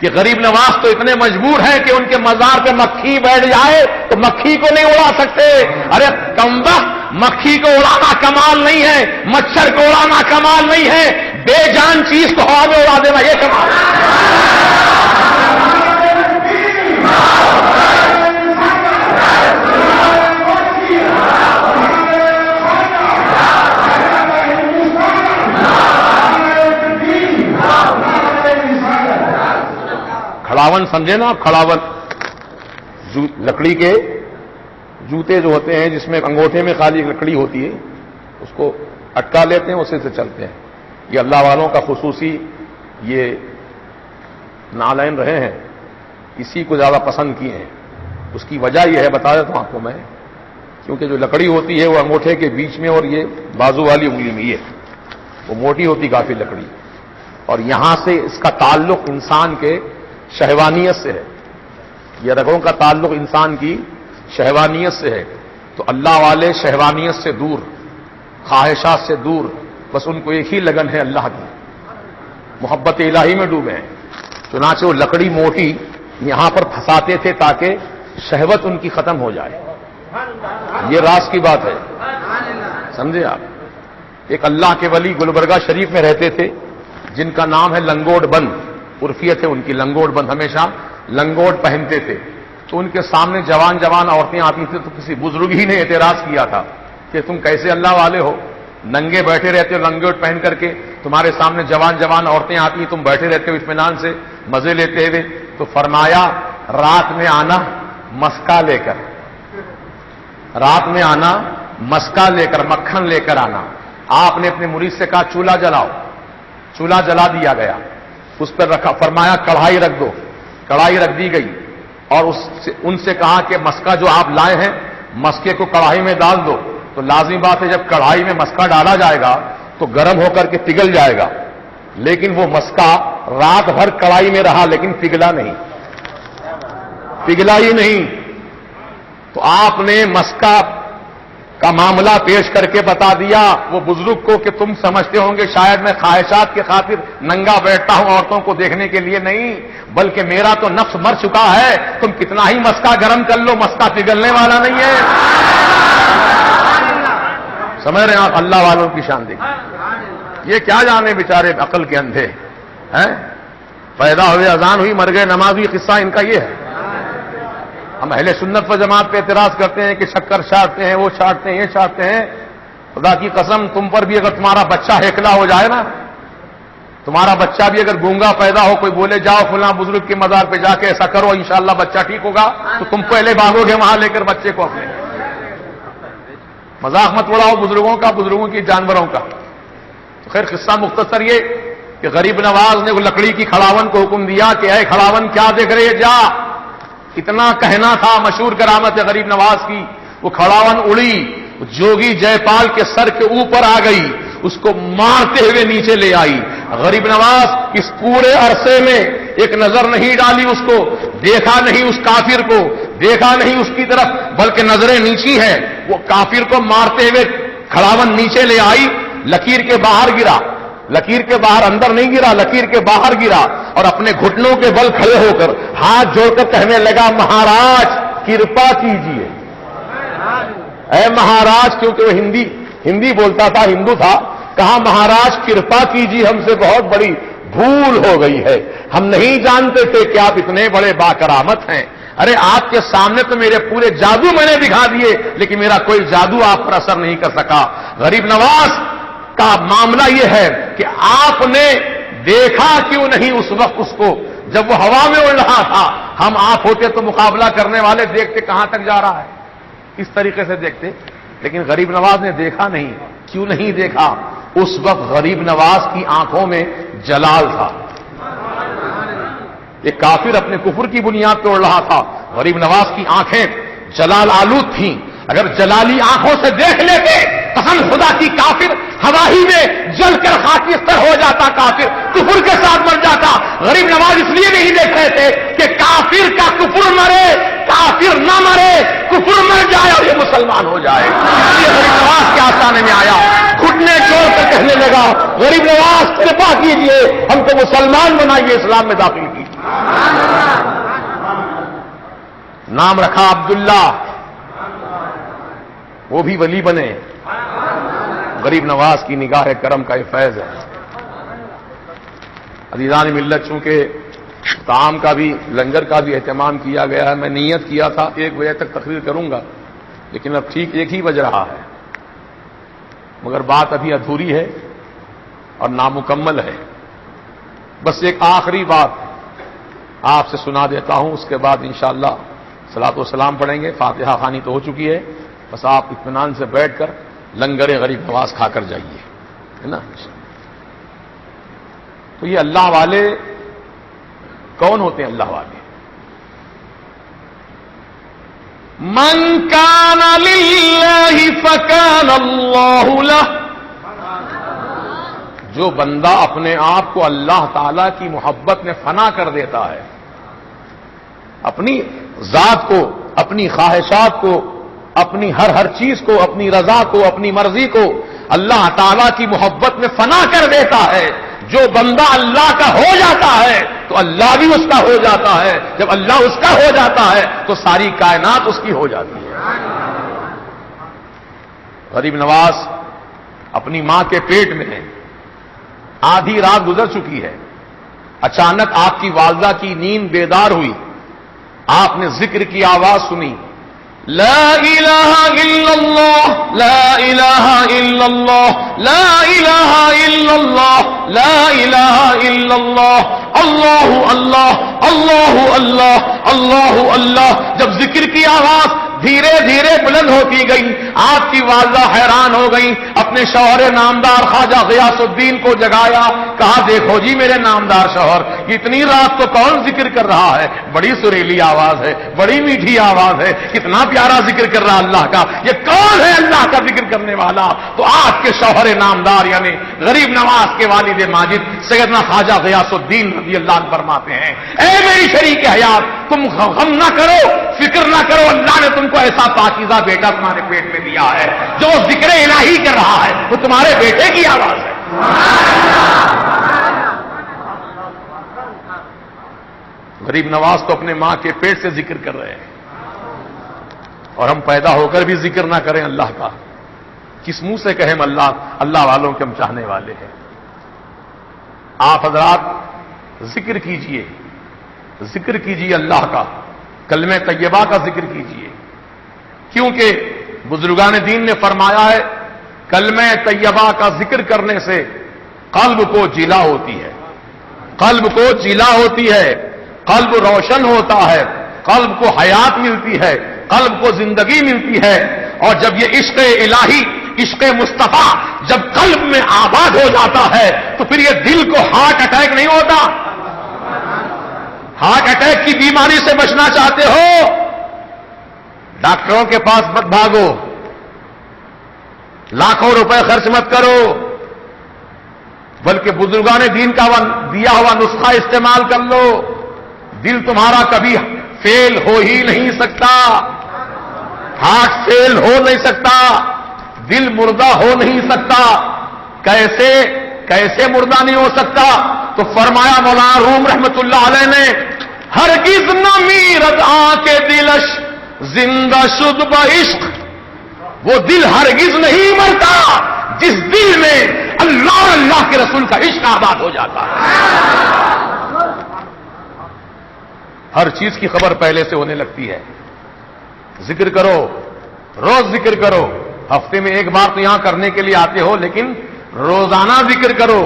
کہ غریب نواز تو اتنے مجبور ہیں کہ ان کے مزار پہ مکھی بیٹھ جائے تو مکھی کو نہیں اڑا سکتے. ارے کمبخت، مکھی کو اڑانا کمال نہیں ہے، مچھر کو اڑانا کمال نہیں ہے، بے جان چیز کو ہوا میں اڑا دینا یہ کمال ہے. کھڑاون سمجھے نا آپ؟ کھڑاون لکڑی کے جوتے جو ہوتے ہیں جس میں انگوٹھے میں خالی لکڑی ہوتی ہے، اس کو اٹکا لیتے ہیں، اسی سے چلتے ہیں. یہ اللہ والوں کا خصوصی یہ نالین رہے ہیں، اسی کو زیادہ پسند کیے ہیں. اس کی وجہ یہ ہے، بتا دیتا ہوں آپ کو میں، کیونکہ جو لکڑی ہوتی ہے وہ انگوٹھے کے بیچ میں اور یہ بازو والی انگلی میں، یہ وہ موٹی ہوتی کافی لکڑی، اور یہاں سے اس کا تعلق انسان کے شہوانیت سے ہے. یہ رگوں کا تعلق انسان کی شہوانیت سے ہے. تو اللہ والے شہوانیت سے دور، خواہشات سے دور، بس ان کو ایک ہی لگن ہے اللہ کی، محبت الہی میں ڈوبے ہیں. چنانچہ وہ لکڑی موٹی یہاں پر پھنساتے تھے تاکہ شہوت ان کی ختم ہو جائے. یہ راز کی بات ہے، سمجھے آپ. ایک اللہ کے ولی گلبرگہ شریف میں رہتے تھے جن کا نام ہے لنگوٹ بند، عرفیت ہے ان کی لنگوٹ بند، ہمیشہ لنگوٹ پہنتے تھے. تو ان کے سامنے جوان جوان عورتیں آتی تھیں تو کسی بزرگ ہی نے اعتراض کیا تھا کہ تم کیسے اللہ والے ہو، ننگے بیٹھے رہتے ہو لنگوٹ پہن کر کے، تمہارے سامنے جوان جوان عورتیں آتی ہیں، تم بیٹھے رہتے ہو اطمینان سے مزے لیتے ہوئے. تو فرمایا رات میں آنا مسکا لے کر، رات میں آنا مسکا لے کر، مکھن لے کر آنا. آپ نے اپنے مرید سے کہا چولہا جلاؤ، چولہا جلا دیا گیا، اس پر رکھا. فرمایا کڑھائی رکھ دو، کڑھائی رکھ دی گئی، اور ان سے کہا کہ مسکا جو آپ لائے ہیں مسکے کو کڑھائی میں ڈال دو. تو لازمی بات ہے جب کڑھائی میں مسکا ڈالا جائے گا تو گرم ہو کر کے پگھل جائے گا، لیکن وہ مسکا رات بھر کڑھائی میں رہا لیکن پگھلا نہیں، پگھلا ہی نہیں. تو آپ نے مسکا کا معاملہ پیش کر کے بتا دیا وہ بزرگ کو کہ تم سمجھتے ہوں گے شاید میں خواہشات کی خاطر ننگا بیٹھتا ہوں عورتوں کو دیکھنے کے لیے، نہیں، بلکہ میرا تو نفس مر چکا ہے. تم کتنا ہی مسکا گرم کر لو مسکا پگھلنے والا نہیں ہے. سمجھ رہے ہیں آپ؟ اللہ والوں کی شان دیکھیں. یہ کیا جانے بیچارے عقل کے اندھے ہیں. پیدا ہوئے اذان ہوئی مر گئے نماز ہوئی، قصہ ان کا یہ ہے. ہم اہل سنت و جماعت پہ اعتراض کرتے ہیں کہ شکر چھاٹتے ہیں، وہ چھاٹتے ہیں، یہ چھاٹتے ہیں. خدا کی قسم تم پر بھی اگر تمہارا بچہ ہیکلا ہو جائے نا، تمہارا بچہ بھی اگر گونگا پیدا ہو، کوئی بولے جاؤ فلاں بزرگ کے مزار پہ جا کے ایسا کرو انشاءاللہ بچہ ٹھیک ہوگا، تو تم پہلے بھاگو گے وہاں لے کر بچے کو اپنے. مذاق مت اڑاؤ بزرگوں کا، بزرگوں کی جانوروں کا. تو خیر قصہ مختصر یہ کہ غریب نواز نے وہ لکڑی کی کھڑاون کو حکم دیا کہ اے کھڑاون کیا دیکھ رہے جا. اتنا کہنا تھا، مشہور کرامت ہے غریب نواز کی. وہ کھڑاون اڑی، جوگی جے پال کے سر کے اوپر آ گئی، اس کو مارتے ہوئے نیچے لے آئی. غریب نواز اس پورے عرصے میں ایک نظر نہیں ڈالی اس کو، دیکھا نہیں اس کافر کو، دیکھا نہیں اس کی طرف، بلکہ نظریں نیچی ہیں. وہ کافر کو مارتے ہوئے کھڑاون نیچے لے آئی، لکیر کے باہر گرا. لکیر کے باہر اندر نہیں گرا، لکیر کے باہر گرا اور اپنے گھٹنوں کے بل کھڑے ہو کر ہاتھ جوڑ کر کہنے لگا مہاراج کرپا کیجیے. اے مہاراج، کیونکہ وہ ہندی بولتا تھا، ہندو تھا. کہا مہاراج کرپا کیجیے، ہم سے بہت بڑی بھول ہو گئی ہے، ہم نہیں جانتے تھے کہ آپ اتنے بڑے باکرامت ہیں. ارے آپ کے سامنے تو میرے پورے جادو میں نے دکھا دیے، لیکن میرا کوئی جادو آپ پر اثر نہیں کر سکا. غریب نواز کا معاملہ یہ ہے کہ آپ نے دیکھا کیوں نہیں اس وقت اس کو جب وہ ہوا میں اڑ رہا تھا. ہم آپ ہوتے تو مقابلہ کرنے والے دیکھتے کہاں تک جا رہا ہے، اس طریقے سے دیکھتے. لیکن غریب نواز نے دیکھا نہیں. کیوں نہیں دیکھا؟ اس وقت غریب نواز کی آنکھوں میں جلال تھا. ایک کافر اپنے کفر کی بنیاد پہ اڑ رہا تھا، غریب نواز کی آنکھیں جلال آلود تھیں. اگر جلالی آنکھوں سے دیکھ لیتے قسم خدا کی کافر ہوا ہی میں جل کر خاکستر ہو جاتا، کافر کفر کے ساتھ مر جاتا. غریب نواز اس لیے نہیں دیکھ رہے تھے کہ کافر کا کفر مرے، کافر نہ مرے، کفر مر جائے اور یہ مسلمان ہو جائے. یہ غریب نواز کے آستانے میں آیا، گھٹنے چھوڑ کر کہنے لگا غریب نواز کرپا کیجیے، ہم کو مسلمان بنائیے، اسلام میں داخل کیجیے. نام رکھا عبداللہ، وہ بھی ولی بنے. غریب نواز کی نگاہ کرم کا یہ فیض ہے. عزیزان ملت، چونکہ طعام کا بھی لنگر کا بھی اہتمام کیا گیا ہے، میں نیت کیا تھا 1 بجے تک تقریر کروں گا، لیکن اب ٹھیک 1 ہی بج رہا ہے. مگر بات ابھی ادھوری ہے اور نامکمل ہے. بس ایک آخری بات آپ سے سنا دیتا ہوں، اس کے بعد انشاءاللہ صلاۃ و سلام پڑھیں گے. فاتحہ خوانی تو ہو چکی ہے، بس آپ اطمینان سے بیٹھ کر لنگر غریب نواز کھا کر جائیے، ہے نا. تو یہ اللہ والے کون ہوتے ہیں؟ اللہ والے من کان للہ فکان اللہ لہ، جو بندہ اپنے آپ کو اللہ تعالی کی محبت میں فنا کر دیتا ہے، اپنی ذات کو، اپنی خواہشات کو، اپنی ہر چیز کو، اپنی رضا کو، اپنی مرضی کو اللہ تعالی کی محبت میں فنا کر دیتا ہے. جو بندہ اللہ کا ہو جاتا ہے تو اللہ بھی اس کا ہو جاتا ہے. جب اللہ اس کا ہو جاتا ہے تو ساری کائنات اس کی ہو جاتی ہے. غریب نواز اپنی ماں کے پیٹ میں ہے، آدھی رات گزر چکی ہے. اچانک آپ کی والدہ کی نیند بیدار ہوئی، آپ نے ذکر کی آواز سنی، لا الہ الا اللہ، لا الہ الا اللہ، لا الہ الا اللہ، لا الہ الا اللہ، اللہ اللہ اللہ اللہ اللہ اللہ. جب ذکر کی آواز دھیرے دھیرے بلند ہوتی گئی، آپ کی والدہ حیران ہو گئی. اپنے شوہر نامدار خواجہ غیاث الدین کو جگایا، کہا دیکھو جی میرے نامدار شوہر، اتنی رات تو کون ذکر کر رہا ہے؟ بڑی سریلی آواز ہے، بڑی میٹھی آواز ہے، کتنا پیارا ذکر کر رہا اللہ کا. یہ کون ہے اللہ کا ذکر کرنے والا؟ تو آپ کے شوہر نامدار یعنی غریب نواز کے والد ماجد سیدنا خواجہ غیاث الدین رضی اللہ عنہ فرماتے ہیں، اے میری شریک حیات، تم غم نہ کرو، فکر نہ کرو، اللہ نے تم کو ایسا پاکیزہ بیٹا تمہارے پیٹ میں دیا ہے جو ذکر الہی کر رہا ہے، وہ تمہارے بیٹے کی آواز ہے. غریب نواز تو اپنے ماں کے پیٹ سے ذکر کر رہے ہیں، اور ہم پیدا ہو کر بھی ذکر نہ کریں اللہ کا. کس منہ سے کہیں اللہ والوں کے ہم چاہنے والے ہیں؟ آپ حضرات ذکر کیجئے اللہ کا، کلمہ طیبہ کا ذکر کیجئے، کیونکہ بزرگان دین نے فرمایا ہے کلمہ طیبہ کا ذکر کرنے سے قلب کو جلا ہوتی ہے، قلب کو جلا ہوتی ہے، قلب روشن ہوتا ہے، قلب کو حیات ملتی ہے، قلب کو زندگی ملتی ہے۔ اور جب یہ عشق الہی، عشق مصطفیٰ جب قلب میں آباد ہو جاتا ہے تو پھر یہ دل کو ہارٹ اٹیک نہیں ہوتا۔ ہارٹ اٹیک کی بیماری سے بچنا چاہتے ہو، ڈاکٹروں کے پاس مت بھاگو، لاکھوں روپے خرچ مت کرو، بلکہ بزرگان دین کا دیا ہوا نسخہ استعمال کر لو۔ دل تمہارا کبھی فیل ہو ہی نہیں سکتا، ہارٹ فیل ہو نہیں سکتا، دل مردہ ہو نہیں سکتا۔ کیسے مردہ نہیں ہو سکتا؟ تو فرمایا مولانا روم رحمت اللہ علیہ نے، ہرگز نہ میرد آنکھ دلش زندہ شد بعشق، وہ دل ہرگز نہیں مرتا جس دل میں اللہ اور اللہ کے رسول کا عشق آباد ہو جاتا ہے۔ ہر چیز کی خبر پہلے سے ہونے لگتی ہے۔ ذکر کرو، روز ذکر کرو، ہفتے میں ایک بار تو یہاں کرنے کے لیے آتے ہو، لیکن روزانہ ذکر کرو،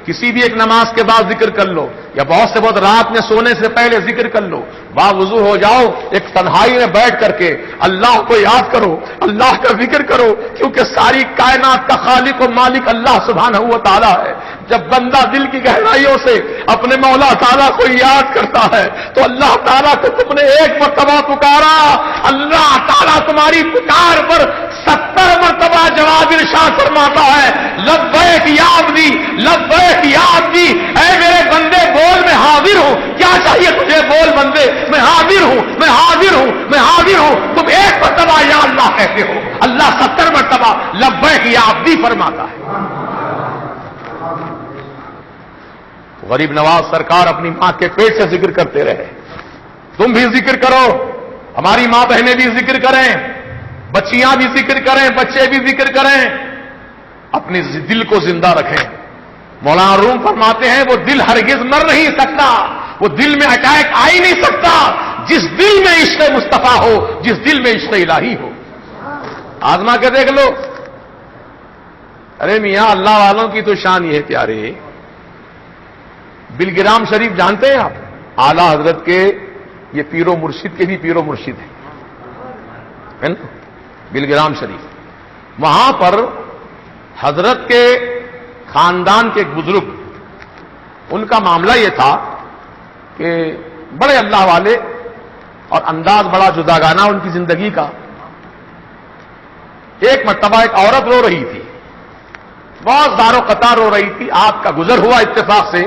کسی بھی ایک نماز کے بعد ذکر کر لو، یا بہت سے بہت رات میں سونے سے پہلے ذکر کر لو، باوضو ہو جاؤ، ایک تنہائی میں بیٹھ کر کے اللہ کو یاد کرو، اللہ کا ذکر کرو، کیونکہ ساری کائنات کا خالق و مالک اللہ سبحانہ و تعالی ہے۔ جب بندہ دل کی گہرائیوں سے اپنے مولا تعالیٰ کو یاد کرتا ہے تو اللہ تعالیٰ کو تم نے ایک مرتبہ پکارا، اللہ تعالیٰ تمہاری پکار پر 70 مرتبہ جواب ارشاد فرماتا ہے، لبیک یا عبدی، لبیک یا عبدی، اے میرے بندے بول، میں حاضر ہوں، کیا چاہیے تجھے؟ بول بندے، میں حاضر ہوں، میں حاضر ہوں، میں حاضر ہوں۔ تم ایک مرتبہ یا اللہ کہتے ہو، اللہ 70 مرتبہ لبیک یا عبدی فرماتا ہے۔ غریب نواز سرکار اپنی ماں کے پیٹ سے ذکر کرتے رہے، تم بھی ذکر کرو، ہماری ماں بہنیں بھی ذکر کریں، بچیاں بھی ذکر کریں، بچے بھی ذکر کریں، اپنے دل کو زندہ رکھیں۔ مولانا روم فرماتے ہیں وہ دل ہرگز مر نہیں سکتا، وہ دل میں اٹیک آ ہی نہیں سکتا جس دل میں عشق مصطفیٰ ہو، جس دل میں عشق الہی ہو۔ آزما کے دیکھ لو۔ ارے میاں اللہ والوں کی تو شان یہ ہے پیارے، بلگرام شریف جانتے ہیں آپ؟ اعلیٰ حضرت کے یہ پیر و مرشد کے بھی پیر و مرشد ہیں، بلگرام شریف۔ وہاں پر حضرت کے خاندان کے ایک بزرگ، ان کا معاملہ یہ تھا کہ بڑے اللہ والے اور انداز بڑا جداگانہ ان کی زندگی کا۔ ایک مرتبہ ایک عورت رو رہی تھی، بہت زار و قطار رو رہی تھی، آپ کا گزر ہوا اتفاق سے۔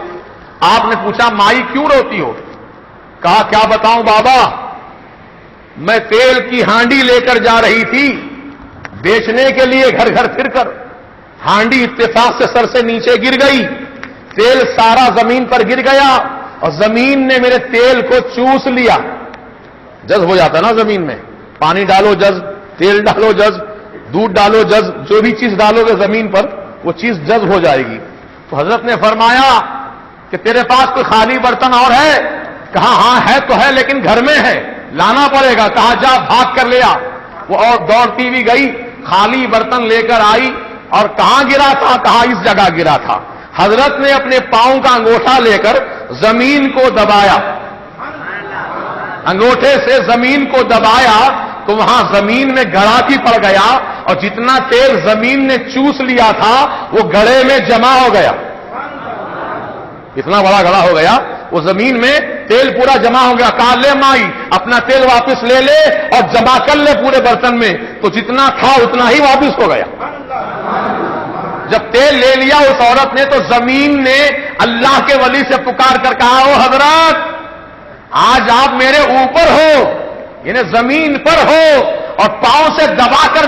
آپ نے پوچھا مائی کیوں روتی ہو؟ کہا کیا بتاؤں بابا، میں تیل کی ہانڈی لے کر جا رہی تھی بیچنے کے لیے، گھر گھر پھر کر ہانڈی اتفاق سے سر سے نیچے گر گئی، تیل سارا زمین پر گر گیا اور زمین نے میرے تیل کو چوس لیا۔ جذب ہو جاتا نا زمین میں، پانی ڈالو جذب، تیل ڈالو جذب، دودھ ڈالو جذب، جو بھی چیز ڈالو گے زمین پر وہ چیز جذب ہو جائے گی۔ تو حضرت نے فرمایا کہ تیرے پاس کوئی خالی برتن اور ہے؟ کہا ہاں ہے تو ہے لیکن گھر میں ہے، لانا پڑے گا۔ کہا جا بھاگ کر لے آ۔ وہ اور دوڑتی ہوئی گئی، خالی برتن لے کر آئی، اور کہاں گرا تھا؟ کہا اس جگہ گرا تھا۔ حضرت نے اپنے پاؤں کا انگوٹھا لے کر زمین کو دبایا، انگوٹھے سے زمین کو دبایا تو وہاں زمین میں گڑھا بھی پڑ گیا، اور جتنا تیل زمین نے چوس لیا تھا وہ گڑھے میں جمع ہو گیا، اتنا بڑا گڑھا ہو گیا، وہ زمین میں تیل پورا جمع ہو گیا۔ کہا لے مائی اپنا تیل واپس لے لے اور جمع کر لے پورے برتن میں، تو جتنا تھا اتنا ہی واپس ہو گیا۔ جب تیل لے لیا اس عورت نے تو زمین نے اللہ کے ولی سے پکار کر کہا او حضرت آج آپ میرے اوپر ہو، یعنی زمین پر ہو، اور پاؤں سے دبا کر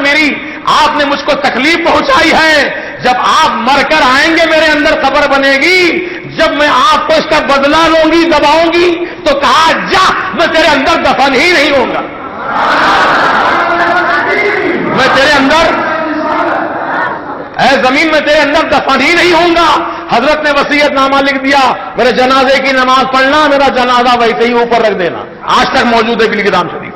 آپ نے مجھ کو تکلیف پہنچائی ہے، جب آپ مر کر آئیں گے میرے اندر خبر بنے گی، جب میں آپ کو اس کا بدلہ لوں گی، دباؤں گی، تو کہا جا میں تیرے اندر دفن ہی نہیں ہوں گا، میں تیرے اندر زمین میں تیرے اندر دفن ہی نہیں ہوں گا. حضرت نے وصیت نامہ لکھ دیا, میرے جنازے کی نماز پڑھنا, میرا جنازہ ویسے ہی اوپر رکھ دینا. آج تک موجود ہے بلکرام شریف.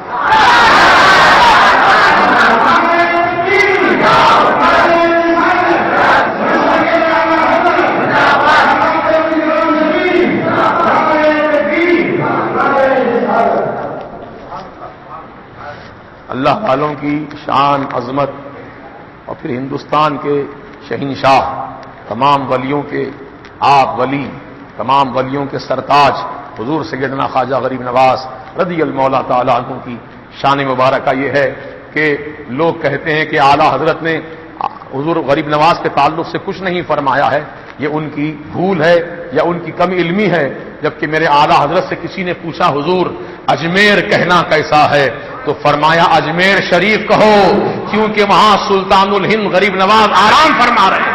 اللہ والوں کی شان, عظمت, اور پھر ہندوستان کے شہنشاہ, تمام ولیوں کے آپ ولی, تمام ولیوں کے سرتاج حضور سیدنا خواجہ غریب نواز رضی اللہ تعالیٰ عنہ کی شان مبارکہ یہ ہے کہ لوگ کہتے ہیں کہ اعلیٰ حضرت نے حضور غریب نواز کے تعلق سے کچھ نہیں فرمایا ہے. یہ ان کی بھول ہے یا ان کی کم علمی ہے. جبکہ میرے اعلیٰ حضرت سے کسی نے پوچھا حضور اجمیر کہنا کیسا ہے, تو فرمایا اجمیر شریف کہو, کیونکہ وہاں سلطان الہند غریب نواز آرام فرما رہے ہیں.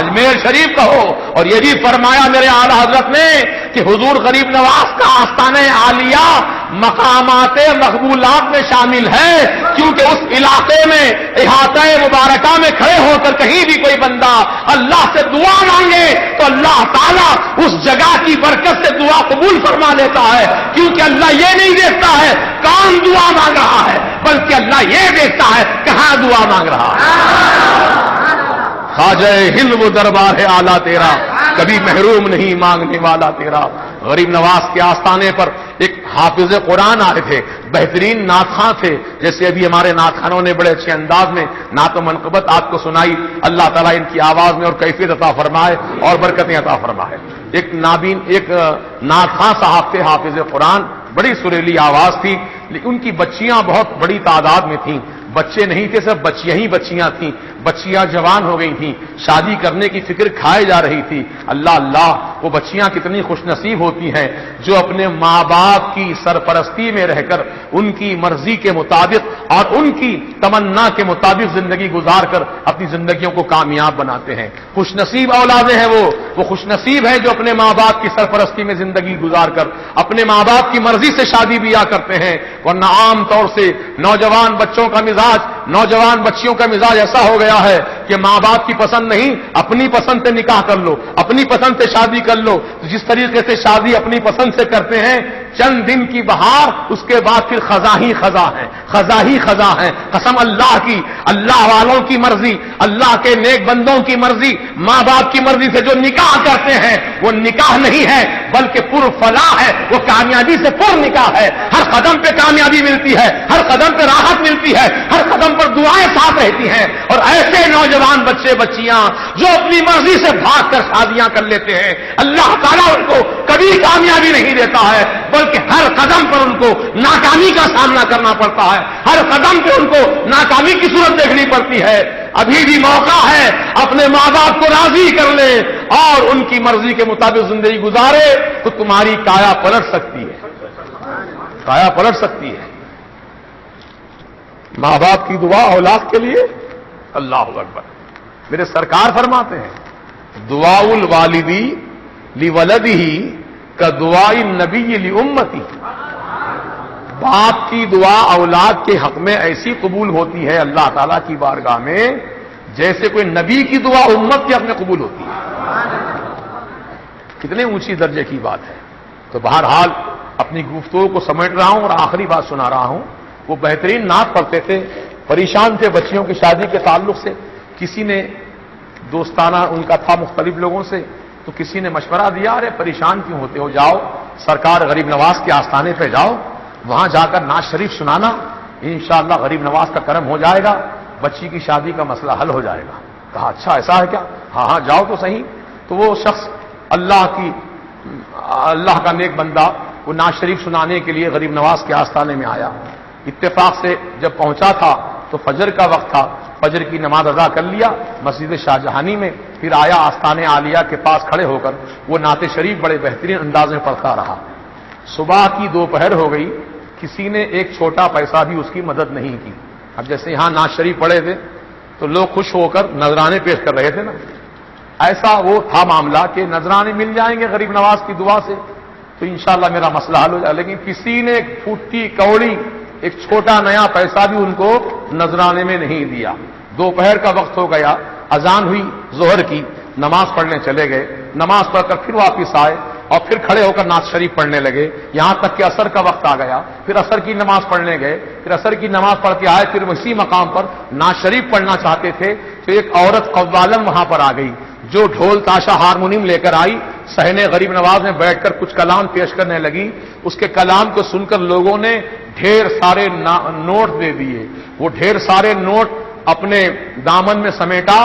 اجمیر شریف کہو. اور یہ بھی فرمایا میرے اعلیٰ حضرت نے کہ حضور غریب نواز کا آستانہ عالیہ مقامات مقبولات میں شامل ہے, کیونکہ اس علاقے میں احاطہ مبارکہ میں کھڑے ہو کر کہیں بھی کوئی بندہ اللہ سے دعا مانگے تو اللہ تعالیٰ اس جگہ کی برکت سے دعا قبول فرما لیتا ہے. کیونکہ اللہ یہ نہیں دیکھتا ہے کون دعا مانگ رہا ہے, بلکہ اللہ یہ دیکھتا ہے کہاں دعا مانگ رہا ہے. خواجہ ہند وہ دربار ہے اعلیٰ تیرا, کبھی محروم نہیں مانگنے والا تیرا. غریب نواز کے آستانے پر ایک حافظ قرآن آئے تھے, بہترین نعت خواں تھے. جیسے ابھی ہمارے نعت خانوں نے بڑے اچھے انداز میں نعت و منقبت آپ کو سنائی. اللہ تعالیٰ ان کی آواز میں اور کیفیت عطا فرمائے اور برکتیں عطا فرمائے. ایک نعت خواں صاحب تھے حافظ قرآن, بڑی سریلی آواز تھی. ان کی بچیاں بہت بڑی تعداد میں تھیں. بچے نہیں تھے, صرف بچیاں ہی بچیاں تھیں. بچیاں جوان ہو گئی تھیں, شادی کرنے کی فکر کھائے جا رہی تھی. اللہ اللہ, وہ بچیاں کتنی خوش نصیب ہوتی ہیں جو اپنے ماں باپ کی سرپرستی میں رہ کر ان کی مرضی کے مطابق اور ان کی تمنا کے مطابق زندگی گزار کر اپنی زندگیوں کو کامیاب بناتے ہیں. خوش نصیب اولادیں ہیں وہ خوش نصیب ہیں جو اپنے ماں باپ کی سرپرستی میں زندگی گزار کر اپنے ماں باپ کی مرضی سے شادی بیاہ کرتے ہیں. ورنہ عام طور سے نوجوان بچوں کا مزاج, نوجوان بچیوں کا مزاج ایسا ہو گیا ہے کہ ماں باپ کی پسند نہیں, اپنی پسند سے نکاح کر لو, اپنی پسند سے شادی کر لو. جس طریقے سے شادی اپنی پسند سے کرتے ہیں, چند دن کی بہار, اس کے بعد پھر خزاں ہی خزاں ہے, خزاں ہی خزاں ہے. قسم اللہ کی, اللہ والوں کی مرضی, اللہ کے نیک بندوں کی مرضی, ماں باپ کی مرضی سے جو نکاح کرتے ہیں وہ نکاح نہیں ہے بلکہ پر فلاح ہے, وہ کامیابی سے پر نکاح ہے. ہر قدم پہ کامیابی ملتی ہے, ہر قدم پہ راحت ملتی ہے, ہر قدم پر دعائیں ساتھ رہتی ہیں. اور ایسے نوجوان بچے بچیاں جو اپنی مرضی سے بھاگ کر شادیاں کر لیتے ہیں, اللہ تعالیٰ ان کو کبھی کامیابی نہیں دیتا ہے بلکہ ہر قدم پر ان کو ناکامی کا سامنا کرنا پڑتا ہے. ہر قدم پہ ان کو ناکامی کی صورت دیکھنی پڑتی ہے. ابھی بھی موقع ہے, اپنے ماں باپ کو راضی کر لے اور ان کی مرضی کے مطابق زندگی گزارے تو تمہاری کایا پلٹ سکتی ہے, کایا پلٹ سکتی ہے. ماں باپ کی دعا اولاد کے لیے, اللہ اکبر. میرے سرکار فرماتے ہیں دعاء الوالدی لولدہ کا دعاء النبی لامتی. باپ کی دعا اولاد کے حق میں ایسی قبول ہوتی ہے اللہ تعالیٰ کی بارگاہ میں جیسے کوئی نبی کی دعا امت کے حق میں قبول ہوتی ہے. کتنے اونچی درجے کی بات ہے. تو بہرحال اپنی گفتگو کو سمیٹ رہا ہوں اور آخری بات سنا رہا ہوں. وہ بہترین نعت پڑھتے تھے, پریشان تھے بچیوں کی شادی کے تعلق سے. کسی نے دوستانہ ان کا تھا مختلف لوگوں سے, تو کسی نے مشورہ دیا ارے پریشان کیوں ہوتے ہو, جاؤ سرکار غریب نواز کے آستانے پہ جاؤ, وہاں جا کر نعت شریف سنانا, انشاءاللہ غریب نواز کا کرم ہو جائے گا, بچی کی شادی کا مسئلہ حل ہو جائے گا. کہا اچھا ایسا ہے کیا, ہاں جاؤ تو صحیح. تو وہ شخص اللہ کا نیک بندہ وہ نعت شریف سنانے کے لیے غریب نواز کے آستانے میں آیا. اتفاق سے جب پہنچا تھا تو فجر کا وقت تھا, فجر کی نماز ادا کر لیا مسجد شاہجہانی میں. پھر آیا آستانِ عالیہ کے پاس کھڑے ہو کر وہ نعت شریف بڑے بہترین انداز میں پڑھتا رہا. صبح کی دوپہر ہو گئی, کسی نے ایک چھوٹا پیسہ بھی اس کی مدد نہیں کی. اب جیسے یہاں نعت شریف پڑھے تھے تو لوگ خوش ہو کر نذرانے پیش کر رہے تھے نا, ایسا وہ تھا معاملہ کہ نذرانے مل جائیں گے غریب نواز کی دعا سے تو انشاءاللہ میرا مسئلہ حل ہو جائے. لیکن کسی نے ایک پھوٹی کوڑی, ایک چھوٹا نیا پیسہ بھی ان کو نذرانے میں نہیں دیا. دوپہر کا وقت ہو گیا, اذان ہوئی ظہر کی، نماز پڑھنے چلے گئے، نماز پڑھ کر پھر واپس آئے اور پھر کھڑے ہو کر نعت شریف پڑھنے لگے، یہاں تک کہ عصر کا وقت آ گیا، پھر عصر کی نماز پڑھنے گئے، پھر عصر کی نماز پڑھ کے آئے، پھر اسی مقام پر نعت شریف پڑھنا چاہتے تھے تو ایک عورت قوالن وہاں پر آ گئی جو ڈھول تاشا ہارمونیم لے کر آئی، صحن غریب نواز میں بیٹھ کر کچھ کلام پیش کرنے لگی، اس کے کلام کو سن کر لوگوں نے ڈھیر سارے نوٹ دے دیے، وہ ڈھیر سارے نوٹ اپنے دامن میں سمیٹا،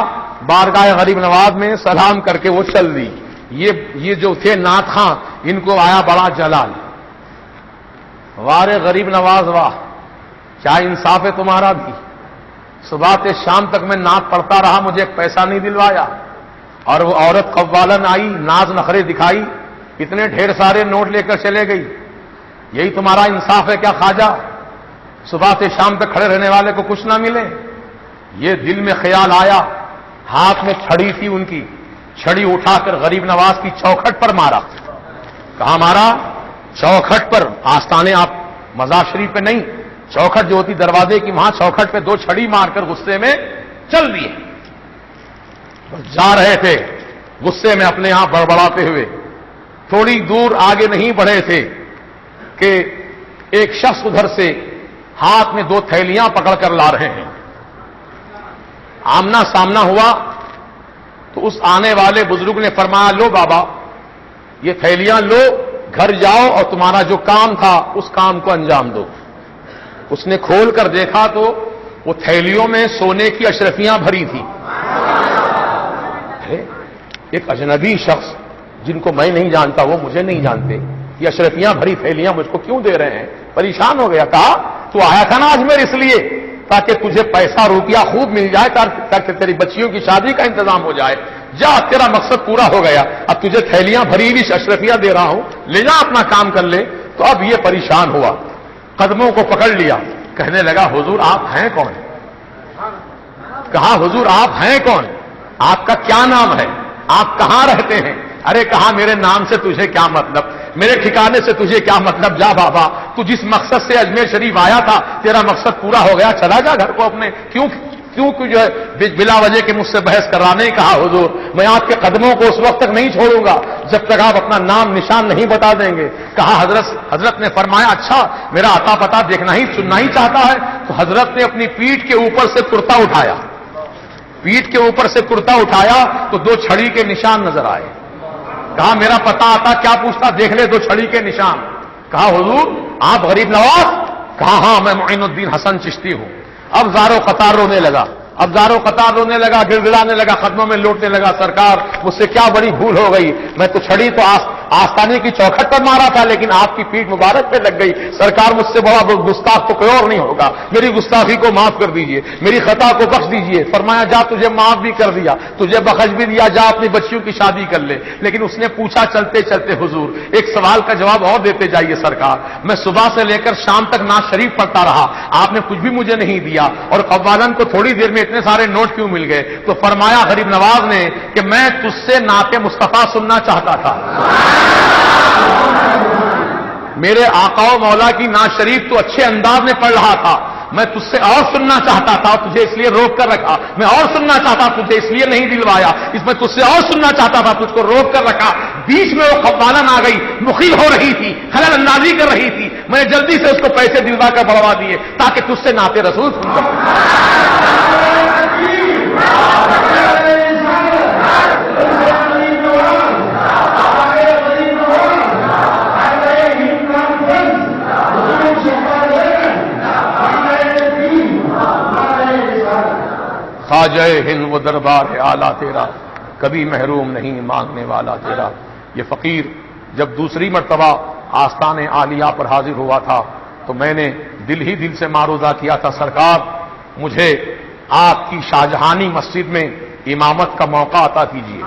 بارگاہ غریب نواز میں سلام کر کے وہ چل دی۔ یہ جو تھے نعت خاں، ان کو آیا بڑا جلال، وارے غریب نواز واہ، کیا انصاف ہے تمہارا بھی، صبح سے شام تک میں نعت پڑھتا رہا، مجھے ایک پیسہ نہیں دلوایا، اور وہ عورت قوالن آئی، ناز نخرے دکھائی، اتنے ڈھیر سارے نوٹ لے کر چلے گئی، یہی تمہارا انصاف ہے کیا خواجہ، صبح سے شام تک کھڑے رہنے والے کو کچھ نہ ملے؟ یہ دل میں خیال آیا، ہاتھ میں چھڑی تھی ان کی، چھڑی اٹھا کر غریب نواز کی چوکھٹ پر مارا۔ کہاں مارا؟ چوکھٹ پر، آستانے آپ مزار شریف پہ نہیں، چوکھٹ جو ہوتی دروازے کی وہاں چوکھٹ پہ دو چھڑی مار کر غصے میں چل دیے۔ جا رہے تھے غصے میں اپنے آپ بڑبڑاتے ہوئے، تھوڑی دور آگے نہیں بڑھے تھے کہ ایک شخص ادھر سے ہاتھ میں دو تھیلیاں پکڑ کر لا رہے ہیں، آمنا سامنا ہوا تو اس آنے والے بزرگ نے فرمایا لو بابا یہ تھیلیاں لو، گھر جاؤ اور تمہارا جو کام تھا اس کام کو انجام دو۔ اس نے کھول کر دیکھا تو وہ تھیلیوں میں سونے کی اشرفیاں بھری تھی۔ ایک اجنبی شخص جن کو میں نہیں جانتا وہ مجھے نہیں جانتے، یہ اشرفیاں بھری تھیلیاں مجھ کو کیوں دے رہے ہیں؟ پریشان ہو گیا، کہا تو آیا تھا نا اجمیر اس لیے تاکہ تجھے پیسہ روپیہ خوب مل جائے، تاکہ تیری بچیوں کی شادی کا انتظام ہو جائے، جا تیرا مقصد پورا ہو گیا، اب تجھے تھیلیاں بھری ہوئی اشرفیاں دے رہا ہوں، لے جا اپنا کام کر لے۔ تو اب یہ پریشان ہوا، قدموں کو پکڑ لیا، کہنے لگا حضور آپ ہیں کون؟ کہا حضور آپ ہیں کون؟ آپ کا کیا نام ہے؟ آپ کہاں رہتے ہیں؟ ارے کہا میرے نام سے تجھے کیا مطلب، میرے ٹھکانے سے تجھے کیا مطلب، جا بابا تو جس مقصد سے اجمیر شریف آیا تھا تیرا مقصد پورا ہو گیا، چلا جا گھر کو اپنے، کیوں جو ہے بلا وجہ کے مجھ سے بحث کرانے؟ کہا حضور میں آپ کے قدموں کو اس وقت تک نہیں چھوڑوں گا جب تک آپ اپنا نام نشان نہیں بتا دیں گے۔ کہا حضرت نے فرمایا اچھا میرا عطا پتہ دیکھنا ہی سننا ہی چاہتا ہے؟ تو حضرت نے اپنی پیٹھ کے اوپر سے کرتا اٹھایا، پیٹھ کے اوپر سے کرتا اٹھایا تو دو چھڑی کے نشان نظر آئے۔ کہا میرا پتہ آتا کیا پوچھتا، دیکھ لے دو چھڑی کے نشان۔ کہا حضور آپ غریب نواز؟ کہا ہاں میں معین الدین حسن چشتی ہوں۔ اب زارو قطار رونے لگا، اب زارو قطار رونے لگا، گڑ گڑانے لگا، قدموں میں لوٹنے لگا، سرکار مجھ سے کیا بڑی بھول ہو گئی، میں تو چھڑی تو آستانے کی چوکھٹ پر مارا تھا لیکن آپ کی پیٹھ مبارک پہ لگ گئی، سرکار مجھ سے بڑا گستاخ تو کوئی اور نہیں ہوگا، میری گستاخی کو معاف کر دیجئے، میری خطا کو بخش دیجئے۔ فرمایا جا تجھے معاف بھی کر دیا، تجھے بخش بھی دیا، جا اپنی بچیوں کی شادی کر لے۔ لیکن اس نے پوچھا چلتے چلتے حضور ایک سوال کا جواب اور دیتے جائیے سرکار، میں صبح سے لے کر شام تک نعت شریف پڑھتا رہا، آپ نے کچھ بھی مجھے نہیں دیا، اور قوالن کو تھوڑی دیر میں اتنے سارے نوٹ کیوں مل گئے؟ تو فرمایا غریب نواز نے کہ میں تجھ سے نعت مصطفیٰ سننا چاہتا تھا، میرے آقا و مولا کی نعت شریف تو اچھے انداز میں پڑھ رہا تھا، میں تجھ سے اور سننا چاہتا تھا، تجھے اس لیے روک کر رکھا، میں اور سننا چاہتا تجھے اس لیے نہیں دلوایا، اس میں تجھ سے اور سننا چاہتا تھا، تجھ کو روک کر رکھا۔ بیچ میں وہ قوالن آ گئی، مخیل ہو رہی تھی، خلل اندازی کر رہی تھی، میں نے جلدی سے اس کو پیسے دلوا کر بڑھوا دیے تاکہ تجھ سے نعت رسول سن سکوں۔ خواجہ ہند وہ دربار ہے اعلیٰ تیرا، کبھی محروم نہیں مانگنے والا تیرا۔ یہ فقیر جب دوسری مرتبہ آستان عالیہ پر حاضر ہوا تھا تو میں نے دل ہی دل سے معروضہ کیا تھا سرکار مجھے آپ کی شاہجہانی مسجد میں امامت کا موقع عطا کیجیے،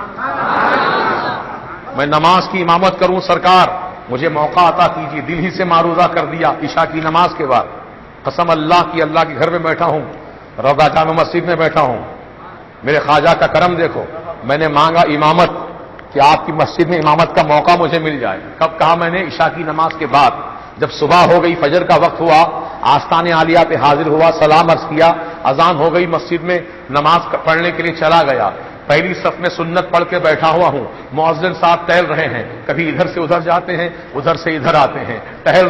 میں نماز کی امامت کروں سرکار، مجھے موقع عطا کیجیے۔ دل ہی سے معروضہ کر دیا عشاء کی نماز کے بعد، قسم اللہ کی اللہ کے گھر میں بیٹھا ہوں، روضہ جامع مسجد میں بیٹھا ہوں، میرے خواجہ کا کرم دیکھو، میں نے مانگا امامت کہ آپ کی مسجد میں امامت کا موقع مجھے مل جائے۔ کب کہا میں نے؟ عشاء کی نماز کے بعد، جب صبح ہو گئی، فجر کا وقت ہوا، آستان عالیہ پہ حاضر ہوا، سلام عرض کیا، اذان ہو گئی، مسجد میں نماز پڑھنے کے لیے چلا گیا، پہلی صف میں سنت پڑھ کے بیٹھا ہوا ہوں، مؤذن صاحب ٹہل رہے ہیں، کبھی ادھر سے ادھر جاتے ہیں، ادھر سے ادھر آتے ہیں، ٹہل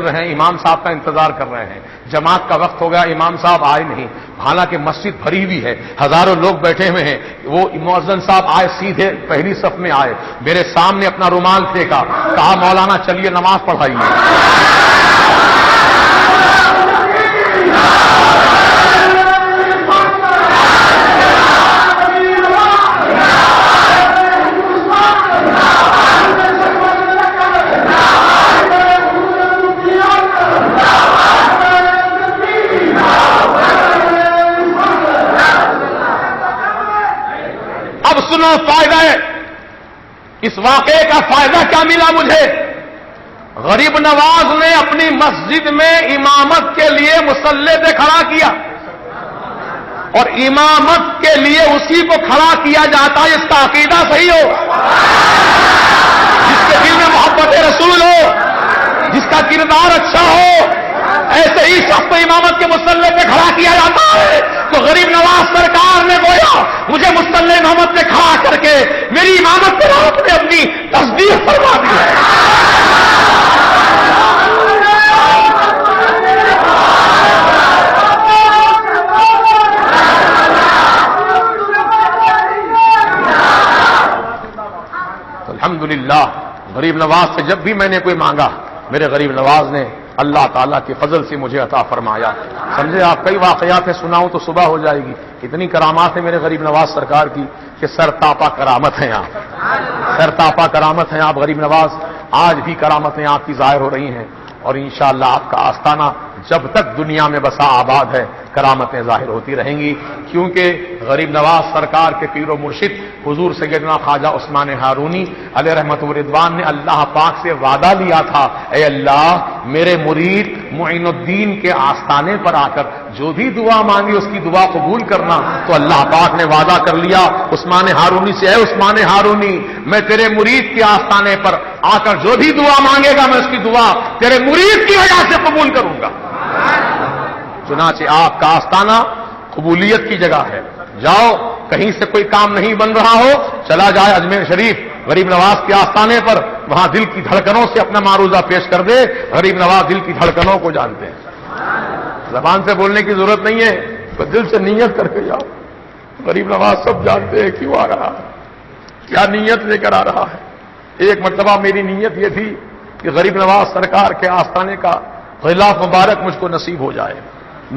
رہے ہیں، امام صاحب کا انتظار کر رہے ہیں، جماعت کا وقت ہو گیا، امام صاحب آئے نہیں، حالانکہ مسجد بھری ہوئی ہے، ہزاروں لوگ بیٹھے ہوئے ہیں، وہ مؤذن صاحب آئے، سیدھے پہلی صف میں آئے، میرے سامنے اپنا رومال پھینکا، کہا مولانا چلیے نماز پڑھائیے۔ اب سنو فائدہ ہے، اس واقعے کا فائدہ کیا ملا مجھے؟ غریب نواز نے اپنی مسجد میں امامت کے لیے مصلی پہ کھڑا کیا، اور امامت کے لیے اسی کو کھڑا کیا جاتا ہے جس کا عقیدہ صحیح ہو، جس کے دل میں محبت رسول ہو، جس کا کردار اچھا ہو، ایسے ہی شخص کو امامت کے مصلی پہ کھڑا کیا جاتا ہے۔ تو غریب نواز سرکار نے گویا مجھے مصلی امامت پہ کھڑا کر کے میری امامت پر آپ نے اپنی تصدیق فرما دی ہے۔ الحمدللہ غریب نواز سے جب بھی میں نے کوئی مانگا، میرے غریب نواز نے اللہ تعالیٰ کے فضل سے مجھے عطا فرمایا۔ سمجھے آپ، کئی واقعات ہیں، سناؤں تو صبح ہو جائے گی، اتنی کرامات ہے میرے غریب نواز سرکار کی کہ سر تاپا کرامت ہیں آپ، سر تاپا کرامت ہیں آپ غریب نواز، آج بھی کرامتیں آپ کی ظاہر ہو رہی ہیں، اور انشاءاللہ آپ کا آستانہ جب تک دنیا میں بسا آباد ہے کرامتیں ظاہر ہوتی رہیں گی، کیونکہ غریب نواز سرکار کے پیر و مرشد حضور سیدنا خواجہ عثمان ہارونی علیہ رحمت و رضوان نے اللہ پاک سے وعدہ لیا تھا، اے اللہ میرے مرید معین الدین کے آستانے پر آ کر جو بھی دعا مانگی اس کی دعا قبول کرنا۔ تو اللہ پاک نے وعدہ کر لیا عثمان ہارونی سے، اے عثمان ہارونی میں تیرے مرید کے آستانے پر آ کر جو بھی دعا مانگے گا میں اس کی دعا تیرے مرید کی وجہ سے قبول کروں گا۔ چنانچہ آپ کا آستانہ قبولیت کی جگہ ہے، جاؤ کہیں سے کوئی کام نہیں بن رہا ہو، چلا جائے اجمیر شریف غریب نواز کے آستانے پر، وہاں دل کی دھڑکنوں سے اپنا معروضہ پیش کر دے، غریب نواز دل کی دھڑکنوں کو جانتے ہیں، زبان سے بولنے کی ضرورت نہیں ہے، تو دل سے نیت کر کے جاؤ، غریب نواز سب جانتے ہیں کیوں آ رہا ہے، کیا نیت لے کر آ رہا ہے۔ ایک مرتبہ میری نیت یہ تھی کہ غریب نواز سرکار کے آستانے کا غلاف مبارک مجھ کو نصیب ہو جائے،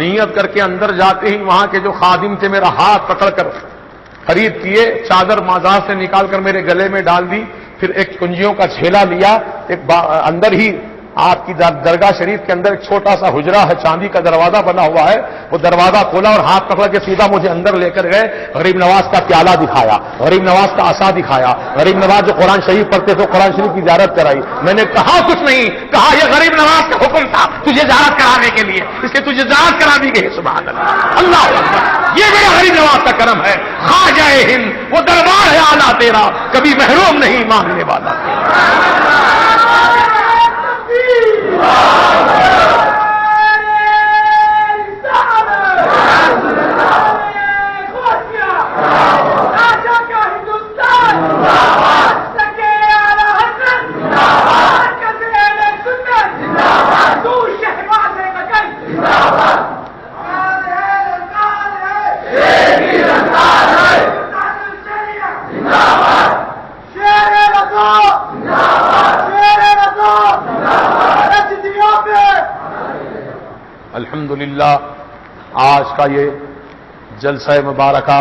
نیت کر کے اندر جاتے ہی وہاں کے جو خادم تھے میرا ہاتھ پکڑ کر خرید کیے، چادر مازار سے نکال کر میرے گلے میں ڈال دی، پھر ایک کنجیوں کا جھیلا لیا، ایک اندر ہی آپ کی درگاہ شریف کے اندر ایک چھوٹا سا حجرہ ہے، چاندی کا دروازہ بنا ہوا ہے، وہ دروازہ کھولا اور ہاتھ پکڑ کے سیدھا مجھے اندر لے کر گئے، غریب نواز کا پیالہ دکھایا، غریب نواز کا عصا دکھایا، غریب نواز جو قرآن شریف پڑھتے تھے قرآن شریف کی زیارت کرائی، میں نے کہا کچھ نہیں، کہا یہ غریب نواز کا حکم تھا تجھے زیارت کرانے کے لیے، اس لیے تجھے زیارت کرا دی گئی۔ سبحان اللہ، اللہ اکبر، یہ میرا غریب نواز کا کرم ہے۔ خواجہ ہند وہ دربار ہے اعلیٰ تیرا، کبھی محروم نہیں مانگنے والا الحمدللہ۔ آج کا یہ جلسہ مبارکہ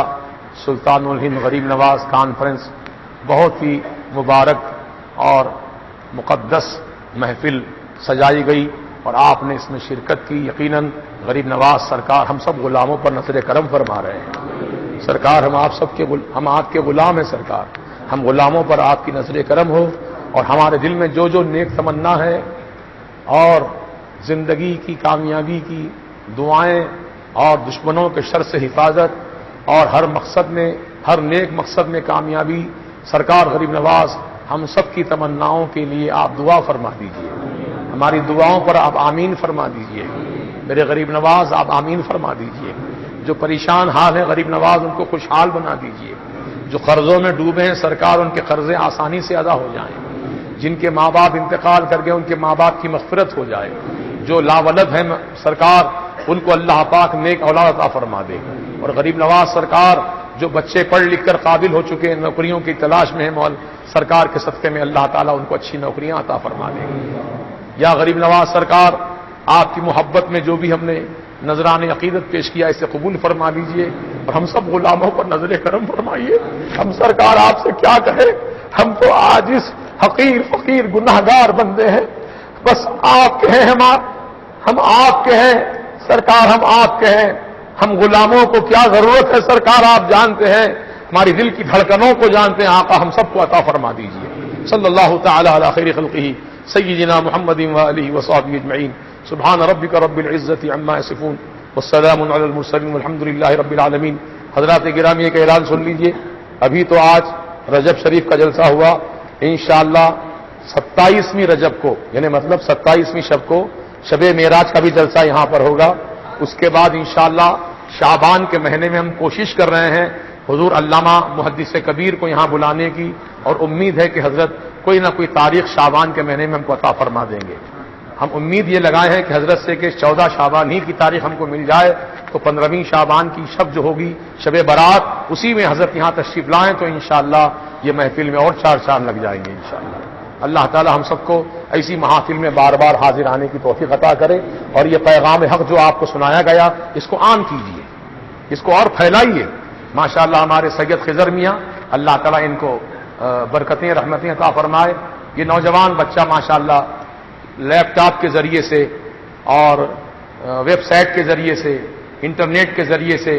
سلطان الہند غریب نواز کانفرنس بہت ہی مبارک اور مقدس محفل سجائی گئی اور آپ نے اس میں شرکت کی۔ یقیناً غریب نواز سرکار ہم سب غلاموں پر نظر کرم فرما رہے ہیں۔ سرکار ہم آپ کے غلام ہیں، سرکار ہم غلاموں پر آپ کی نظر کرم ہو، اور ہمارے دل میں جو نیک تمنا ہے اور زندگی کی کامیابی کی دعائیں اور دشمنوں کے شر سے حفاظت اور ہر مقصد میں، ہر نیک مقصد میں کامیابی، سرکار غریب نواز ہم سب کی تمناؤں کے لیے آپ دعا فرما دیجئے، ہماری دعاؤں پر آپ آمین فرما دیجئے، میرے غریب نواز آپ آمین فرما دیجئے۔ جو پریشان حال ہیں غریب نواز ان کو خوشحال بنا دیجئے، جو قرضوں میں ڈوبے ہیں سرکار ان کے قرضے آسانی سے ادا ہو جائیں، جن کے ماں باپ انتقال کر گئے ان کے ماں باپ کی مغفرت ہو جائے، جو لاولد ہیں سرکار ان کو اللہ پاک نیک اولاد عطا فرما دے، اور غریب نواز سرکار جو بچے پڑھ لکھ کر قابل ہو چکے ہیں نوکریوں کی تلاش میں ہیں سرکار کے صدقے میں اللہ تعالیٰ ان کو اچھی نوکریاں عطا فرما دے۔ یا غریب نواز سرکار آپ کی محبت میں جو بھی ہم نے نذران عقیدت پیش کیا اسے قبول فرما لیجئے، اور ہم سب غلاموں پر نظر کرم فرمائیے۔ ہم سرکار آپ سے کیا کہیں، ہم تو عاجز حقیر فقیر گناہگار بندے ہیں، بس آپ کے ہیں، ہم آپ کے ہیں سرکار، ہم آپ کے ہیں، ہم غلاموں کو کیا ضرورت ہے سرکار آپ جانتے ہیں، ہماری دل کی دھڑکنوں کو جانتے ہیں، آقا ہم سب کو عطا فرما دیجئے۔ صلی اللہ تعالی علی خیر خلقہ سیدنا محمد وآلہ وصحبہ اجمعین، سبحان ربک رب العزت عما یصفون والسلام علی المرسلین والحمد للہ رب العالمین۔ حضرات گرامی ایک اعلان سن لیجئے، ابھی تو آج رجب شریف کا جلسہ ہوا، انشاءاللہ 27ویں رجب کو یعنی مطلب 27ویں شب کو شب معراج کا بھی جلسہ یہاں پر ہوگا۔ اس کے بعد انشاءاللہ شعبان کے مہینے میں ہم کوشش کر رہے ہیں حضور علامہ محدث کبیر کو یہاں بلانے کی، اور امید ہے کہ حضرت کوئی نہ کوئی تاریخ شعبان کے مہینے میں ہم کو عطا فرما دیں گے۔ ہم امید یہ لگائے ہیں کہ حضرت سے کہ 14 شعبان ہی کی تاریخ ہم کو مل جائے تو 15ویں شعبان کی شب جو ہوگی شب برات اسی میں حضرت یہاں تشریف لائیں تو انشاءاللہ یہ محفل میں اور 4 چاند لگ جائیں گے انشاءاللہ۔ اللہ تعالی ہم سب کو ایسی محافل میں بار بار حاضر آنے کی توفیق عطا کرے، اور یہ پیغام حق جو آپ کو سنایا گیا اس کو عام کیجیے، اس کو اور پھیلائیے۔ ماشاءاللہ ہمارے سید خضر میاں اللہ تعالیٰ ان کو برکتیں رحمتیں عطا فرمائے، یہ نوجوان بچہ ماشاءاللہ لیپ ٹاپ کے ذریعے سے اور ویب سائٹ کے ذریعے سے انٹرنیٹ کے ذریعے سے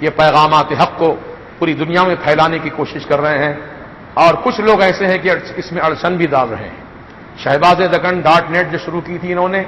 یہ پیغامات حق کو پوری دنیا میں پھیلانے کی کوشش کر رہے ہیں، اور کچھ لوگ ایسے ہیں کہ اس میں اڑچن بھی ڈال رہے ہیں۔ شہباز دکن .net جو شروع کی تھی انہوں نے،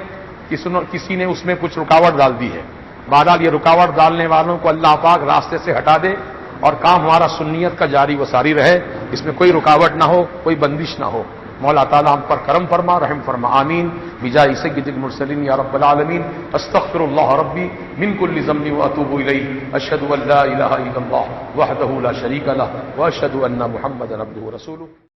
کسی نے اس میں کچھ رکاوٹ ڈال دی ہے، بہرحال یہ رکاوٹ ڈالنے والوں کو اللہ پاک راستے سے ہٹا دے اور کام ہمارا سنیت کا جاری و ساری رہے، اس میں کوئی رکاوٹ نہ ہو، کوئی بندش نہ ہو۔ مولا تعالیٰ ہم پر کرم فرما رحم فرما، آمین بجاہ سید المرسلین یا رب العالمین۔ استغفر اللہ ربی من کل ذنب واتوب الیہ، اشہد ان لا الہ الا اللہ وحدہ لا شریک لہ واشہد ان محمدا عبدہ ورسولہ۔